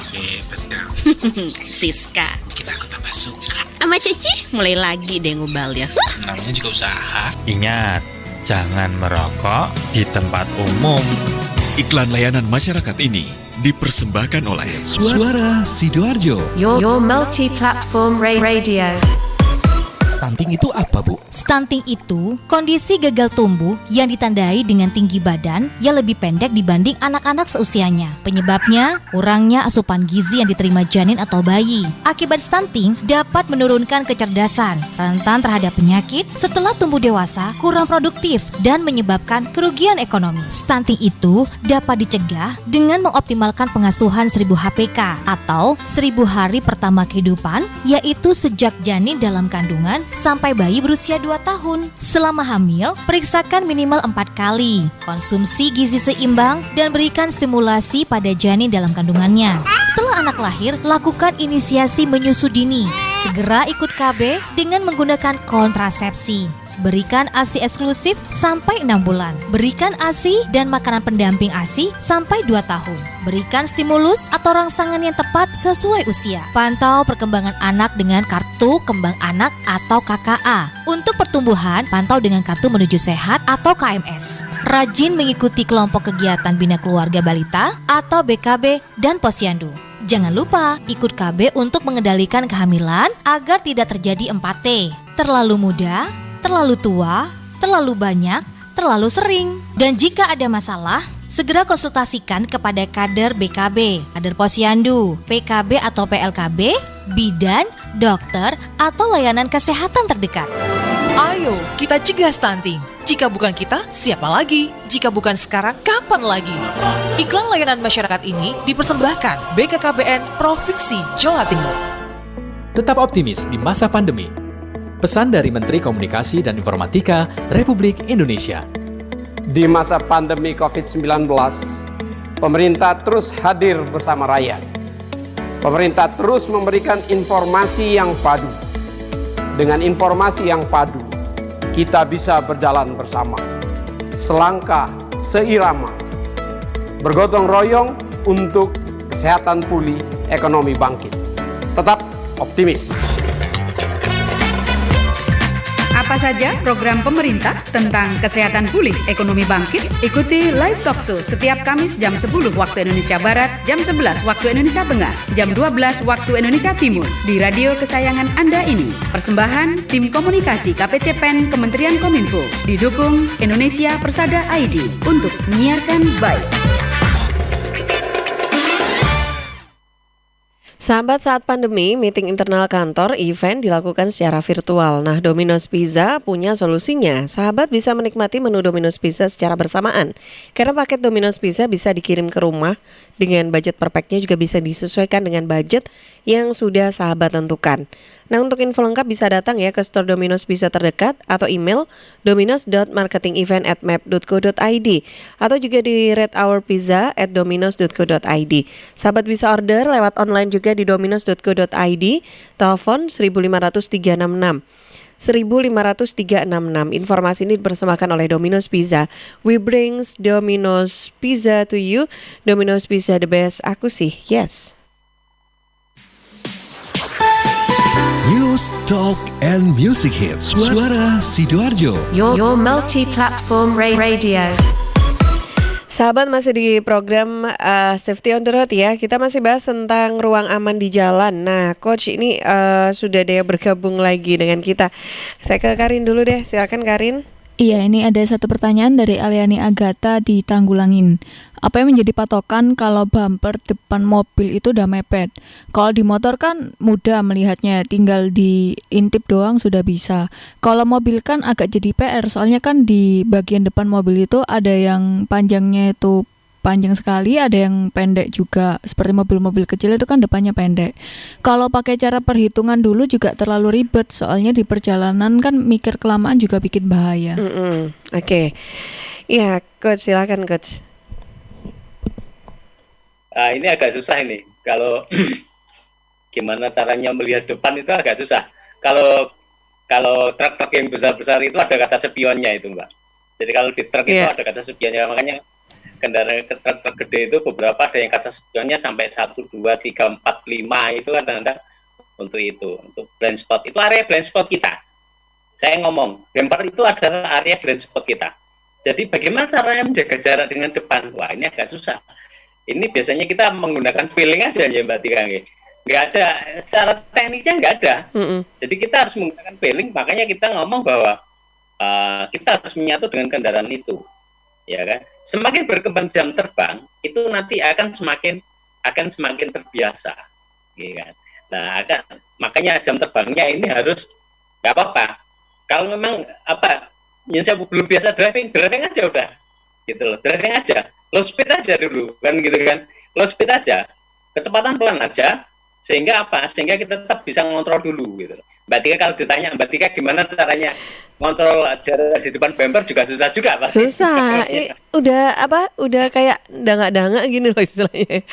Betul. Siska, kita aku tambah suka. Sama Cici mulai lagi deh ngobalnya. Namanya juga usaha. Ingat, jangan merokok di tempat umum. Iklan layanan masyarakat ini dipersembahkan oleh Suara Sidoarjo. Your multi-platform radio. Stunting itu apa, Bu? Stunting itu kondisi gagal tumbuh yang ditandai dengan tinggi badan yang lebih pendek dibanding anak-anak seusianya. Penyebabnya, kurangnya asupan gizi yang diterima janin atau bayi. Akibat stunting dapat menurunkan kecerdasan, rentan terhadap penyakit, setelah tumbuh dewasa kurang produktif, dan menyebabkan kerugian ekonomi. Stunting itu dapat dicegah dengan mengoptimalkan pengasuhan 1000 HPK atau 1000 hari pertama kehidupan, yaitu sejak janin dalam kandungan sampai bayi berusia 2 tahun. Selama hamil, periksakan minimal 4 kali. Konsumsi gizi seimbang dan berikan stimulasi pada janin dalam kandungannya. Setelah anak lahir, lakukan inisiasi menyusu dini. Segera ikut KB dengan menggunakan kontrasepsi. Berikan ASI eksklusif sampai 6 bulan. Berikan ASI dan makanan pendamping ASI sampai 2 tahun. Berikan stimulus atau rangsangan yang tepat sesuai usia. Pantau perkembangan anak dengan kartu kembang anak atau KKA. Untuk pertumbuhan, pantau dengan kartu menuju sehat atau KMS. Rajin mengikuti kelompok kegiatan Bina Keluarga Balita atau BKB dan Posyandu. Jangan lupa ikut KB untuk mengendalikan kehamilan agar tidak terjadi 4T. Terlalu muda, terlalu tua, terlalu banyak, terlalu sering. Dan jika ada masalah, segera konsultasikan kepada kader BKB, kader Posyandu, PKB atau PLKB, bidan, dokter, atau layanan kesehatan terdekat. Ayo, kita cegah stunting. Jika bukan kita, siapa lagi? Jika bukan sekarang, kapan lagi? Iklan layanan masyarakat ini dipersembahkan BKKBN Provinsi Jawa Timur. Tetap optimis di masa pandemi. Pesan dari Menteri Komunikasi dan Informatika Republik Indonesia. Di masa pandemi COVID-19, pemerintah terus hadir bersama rakyat. Pemerintah terus memberikan informasi yang padu. Dengan informasi yang padu, kita bisa berjalan bersama, selangkah, seirama, bergotong royong untuk kesehatan pulih, ekonomi bangkit. Tetap optimis. Apa saja program pemerintah tentang kesehatan pulih, ekonomi bangkit? Ikuti Live Talk Show setiap Kamis jam 10 waktu Indonesia Barat, jam 11 waktu Indonesia Tengah, jam 12 waktu Indonesia Timur di radio kesayangan Anda ini. Persembahan Tim Komunikasi KPCPEN Kementerian Kominfo, didukung Indonesia Persada ID untuk menyiarkan baik. Sahabat, saat pandemi, meeting internal kantor, event dilakukan secara virtual. Nah, Domino's Pizza punya solusinya. Sahabat bisa menikmati menu Domino's Pizza secara bersamaan. Karena paket Domino's Pizza bisa dikirim ke rumah dengan budget per packnya juga bisa disesuaikan dengan budget yang sudah sahabat tentukan. Nah, untuk info lengkap bisa datang ya ke store Domino's Pizza terdekat atau email dominos.marketingevent@map.co.id atau juga di rateourpizza@dominos.co.id. Sahabat bisa order lewat online juga di dominos.co.id, telepon 15366. 15366. Informasi ini dipersembahkan oleh Domino's Pizza. We brings Domino's Pizza to you. Domino's Pizza the best. Aku sih, yes. News, Talk, and Music Hits. Suara Sidoarjo. Your multi-platform radio. Sahabat, masih di program Safety on the Road ya. Kita masih bahas tentang ruang aman di jalan. Nah, Coach ini sudah ada yang bergabung lagi dengan kita. Saya ke Karin dulu deh. Silakan Karin. Iya, ini ada satu pertanyaan dari Aliani Agatha di Tanggulangin. Apa yang menjadi patokan kalau bumper depan mobil itu udah mepet? Kalau di motor kan mudah melihatnya, tinggal diintip doang sudah bisa. Kalau mobil kan agak jadi PR, soalnya kan di bagian depan mobil itu ada yang panjangnya itu panjang sekali, ada yang pendek juga. Seperti mobil-mobil kecil itu kan depannya pendek. Kalau pakai cara perhitungan dulu juga terlalu ribet, soalnya di perjalanan kan mikir kelamaan juga bikin bahaya. Oke. Ya, Coach, silakan Coach. Ini agak susah ini. Kalau gimana caranya melihat depan itu agak susah. Kalau truk-truk yang besar-besar itu ada kata spionnya itu, Mbak. Jadi kalau di truk itu ada kata spionnya, makanya kendaraan truk gede itu beberapa ada yang kata spionnya sampai 1, 2, 3, 4, 5 itu kadang-kadang untuk itu, untuk blind spot. Itu area blind spot kita. Saya ngomong, bumper itu adalah area blind spot kita. Jadi bagaimana caranya menjaga jarak dengan depan? Wah, ini agak susah. Ini biasanya kita menggunakan feeling aja ya Mbak Tika. Nggak ada, secara tekniknya nggak ada. Jadi kita harus menggunakan feeling, makanya kita ngomong bahwa kita harus menyatu dengan kendaraan itu. Ya kan? Semakin berkembang jam terbang, itu nanti akan semakin terbiasa. Ya kan? Nah, makanya jam terbangnya ini harus nggak apa-apa. Kalau memang yang saya belum biasa driving aja udah. Gitu loh, driving aja. Low speed aja dulu, kan gitu kan. Low speed aja, kecepatan pelan aja, sehingga kita tetap bisa ngontrol dulu gitu. Mbak Tika kalau ditanya, Mbak Tika gimana caranya ngontrol jarak di depan bumper juga susah juga pasti. Susah, udah kayak dangak-dangak gini loh istilahnya.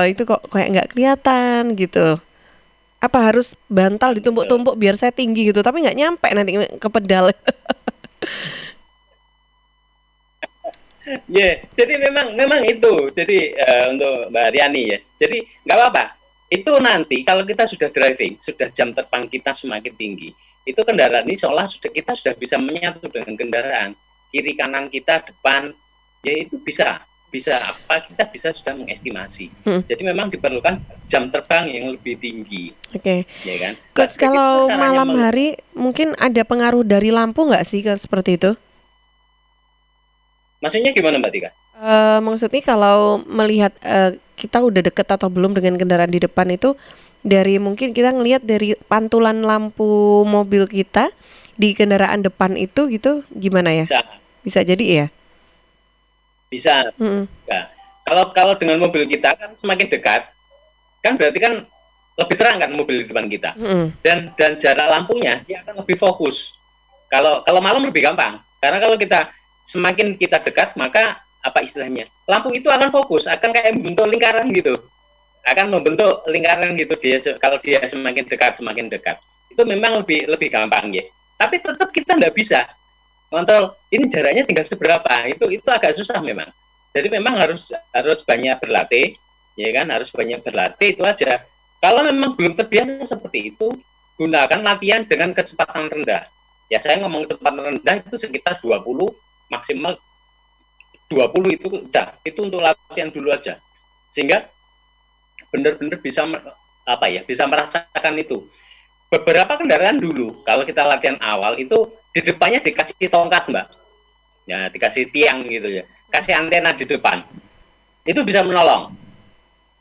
Itu kok kayak nggak kelihatan gitu. Apa harus bantal ditumpuk-tumpuk biar saya tinggi gitu, tapi nggak nyampe nanti ke pedal. Jadi memang itu. Jadi untuk Mbak Riani ya. Jadi nggak apa-apa. Itu nanti kalau kita sudah driving, sudah jam terbang kita semakin tinggi, itu kendaraan ini seolah kita sudah bisa menyatu dengan kendaraan kiri kanan kita, depan, ya itu bisa kita bisa sudah mengestimasi. Jadi memang diperlukan jam terbang yang lebih tinggi. Oke. Ya kan? Coach, kalau malam hari mungkin ada pengaruh dari lampu nggak sih seperti itu? Maksudnya gimana Mbak Tika? Maksudnya kalau melihat kita udah deket atau belum dengan kendaraan di depan itu, dari mungkin kita ngelihat dari pantulan lampu mobil kita di kendaraan depan itu gitu gimana ya? Bisa jadi ya? Bisa. Ya. Kalau dengan mobil kita kan semakin dekat, kan berarti kan lebih terang kan mobil di depan kita. Dan jarak lampunya dia akan lebih fokus. Kalau malam lebih gampang. Karena kalau semakin kita dekat, maka apa istilahnya? Lampu itu akan fokus, akan kayak membentuk lingkaran gitu. Akan membentuk lingkaran gitu kalau dia semakin dekat. Itu memang lebih gampang ya. Tapi tetap kita nggak bisa kontrol ini jaraknya tinggal seberapa. Itu agak susah memang. Jadi memang harus banyak berlatih, ya kan? Harus banyak berlatih itu aja. Kalau memang belum terbiasa seperti itu, gunakan latihan dengan kecepatan rendah. Ya saya ngomong kecepatan rendah itu sekitar 20, maksimal 20 itu udah. Itu untuk latihan dulu aja. Sehingga benar-benar bisa merasakan itu. Beberapa kendaraan dulu, kalau kita latihan awal itu di depannya dikasih tongkat, Mbak. Ya, dikasih tiang gitu ya. Kasih antena di depan. Itu bisa menolong.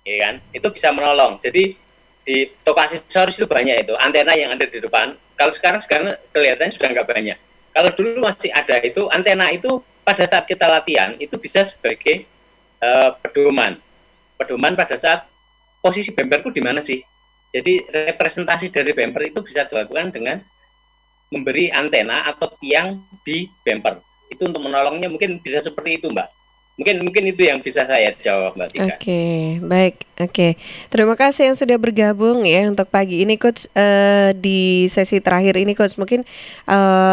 Ya kan? Itu bisa menolong. Jadi di toko aksesoris itu banyak itu, antena yang ada di depan. Kalau sekarang kelihatannya sudah nggak banyak. Kalau dulu masih ada itu, antena itu pada saat kita latihan itu bisa sebagai pedoman pada saat posisi bemperku di mana sih. Jadi representasi dari bemper itu bisa dilakukan dengan memberi antena atau tiang di bemper. Itu untuk menolongnya mungkin bisa seperti itu, Mbak. Mungkin itu yang bisa saya jawab, Mbak Tika. Oke, baik. Oke, terima kasih yang sudah bergabung ya untuk pagi ini, Coach. Di sesi terakhir ini, Coach, mungkin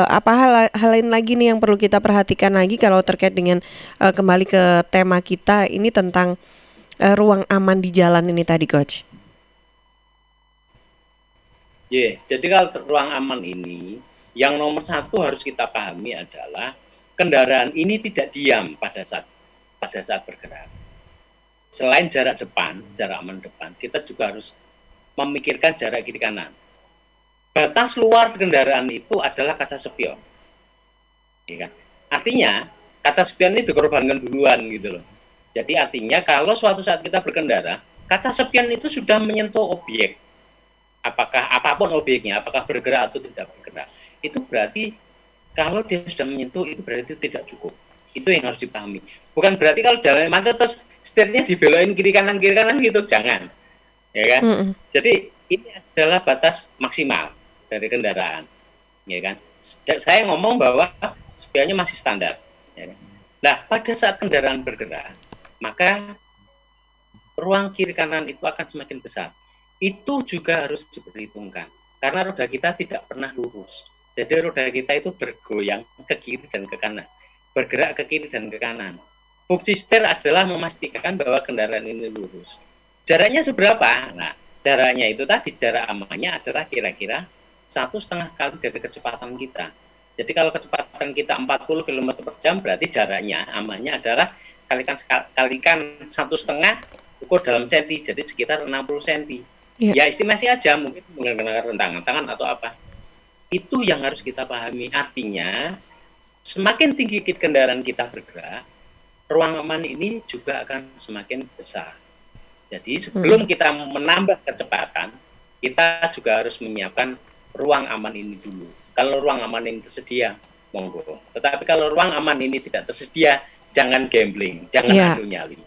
apa hal lain lagi nih yang perlu kita perhatikan lagi kalau terkait dengan kembali ke tema kita ini tentang ruang aman di jalan ini tadi, Coach? Jadi kalau ruang aman ini, yang nomor satu harus kita pahami adalah kendaraan ini tidak diam pada saat bergerak. Selain jarak aman depan, kita juga harus memikirkan jarak kiri kanan. Batas luar kendaraan itu adalah kaca spion. Ya kan? Artinya, kaca spion ini dikorbankan duluan gitu loh. Jadi artinya kalau suatu saat kita berkendara, kaca spion itu sudah menyentuh objek. Apapun objeknya, apakah bergerak atau tidak bergerak. Itu berarti kalau dia sudah menyentuh itu berarti tidak cukup. Itu yang harus dipahami. Bukan berarti kalau jalan macet terus setirnya dibelokin kiri kanan gitu, jangan. Ya kan? Jadi ini adalah batas maksimal dari kendaraan. Ya kan? Saya ngomong bahwa spionnya masih standar. Ya kan? Nah, pada saat kendaraan bergerak, maka ruang kiri kanan itu akan semakin besar. Itu juga harus diperhitungkan. Karena roda kita tidak pernah lurus. Jadi roda kita itu bergoyang ke kiri dan ke kanan. Bergerak ke kiri dan ke kanan. Fungsi setir adalah memastikan bahwa kendaraan ini lurus. Jaraknya seberapa? Nah, jaraknya itu tadi, jarak amannya adalah kira-kira 1,5 kali dari kecepatan kita. Jadi kalau kecepatan kita 40 km per jam, berarti jaraknya amannya adalah kalikan 1,5 ukur dalam senti, jadi sekitar 60 cm. Ya estimasi aja, mungkin menggunakan rentangan tangan atau apa. Itu yang harus kita pahami. Artinya, semakin tinggi kendaraan kita bergerak, ruang aman ini juga akan semakin besar. Jadi sebelum kita menambah kecepatan, kita juga harus menyiapkan ruang aman ini dulu. Kalau ruang aman ini tersedia, monggo. Tetapi kalau ruang aman ini tidak tersedia, jangan gambling, jangan adu nyali.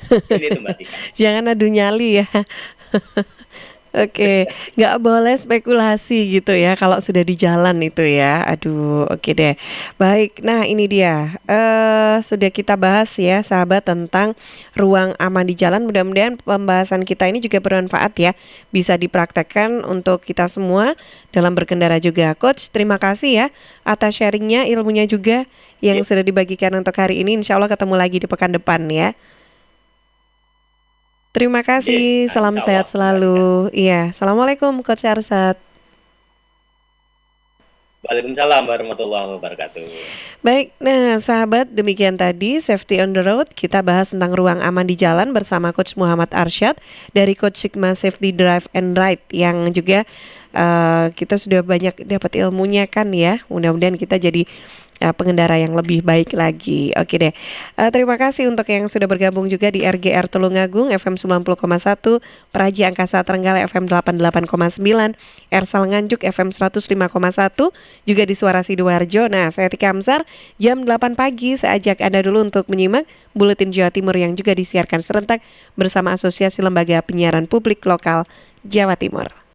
Ini itu, Mbak Tika. Jangan adu nyali ya. Oke, nggak boleh spekulasi gitu ya kalau sudah di jalan itu ya. Aduh, oke deh. Baik, nah ini dia. Sudah kita bahas ya sahabat tentang ruang aman di jalan. Mudah-mudahan pembahasan kita ini juga bermanfaat ya. Bisa dipraktekkan untuk kita semua dalam berkendara juga. Coach, terima kasih ya atas sharingnya, ilmunya juga yang sudah dibagikan untuk hari ini. Insya Allah ketemu lagi di pekan depan ya. Terima kasih, salam sehat selalu. Iya, assalamualaikum Coach Arsat. Waalaikumsalam warahmatullahi wabarakatuh. Baik, nah sahabat, demikian tadi Safety on the Road. Kita bahas tentang ruang aman di jalan bersama Coach Muhammad Arsyad dari Coach Sigma Safety Drive and Ride yang juga kita sudah banyak dapat ilmunya kan ya. Mudah-mudahan kita jadi pengendara yang lebih baik lagi. Oke deh. Terima kasih untuk yang sudah bergabung juga di RGR Tulungagung FM 90,1, Praja Angkasa Trenggalek FM 88,9, Ersal Nganjuk FM 105,1, juga di Suara Sidoarjo. Nah, saya Tika Amsar, jam 8 pagi saya ajak Anda dulu untuk menyimak Buletin Jawa Timur yang juga disiarkan serentak bersama Asosiasi Lembaga Penyiaran Publik Lokal Jawa Timur.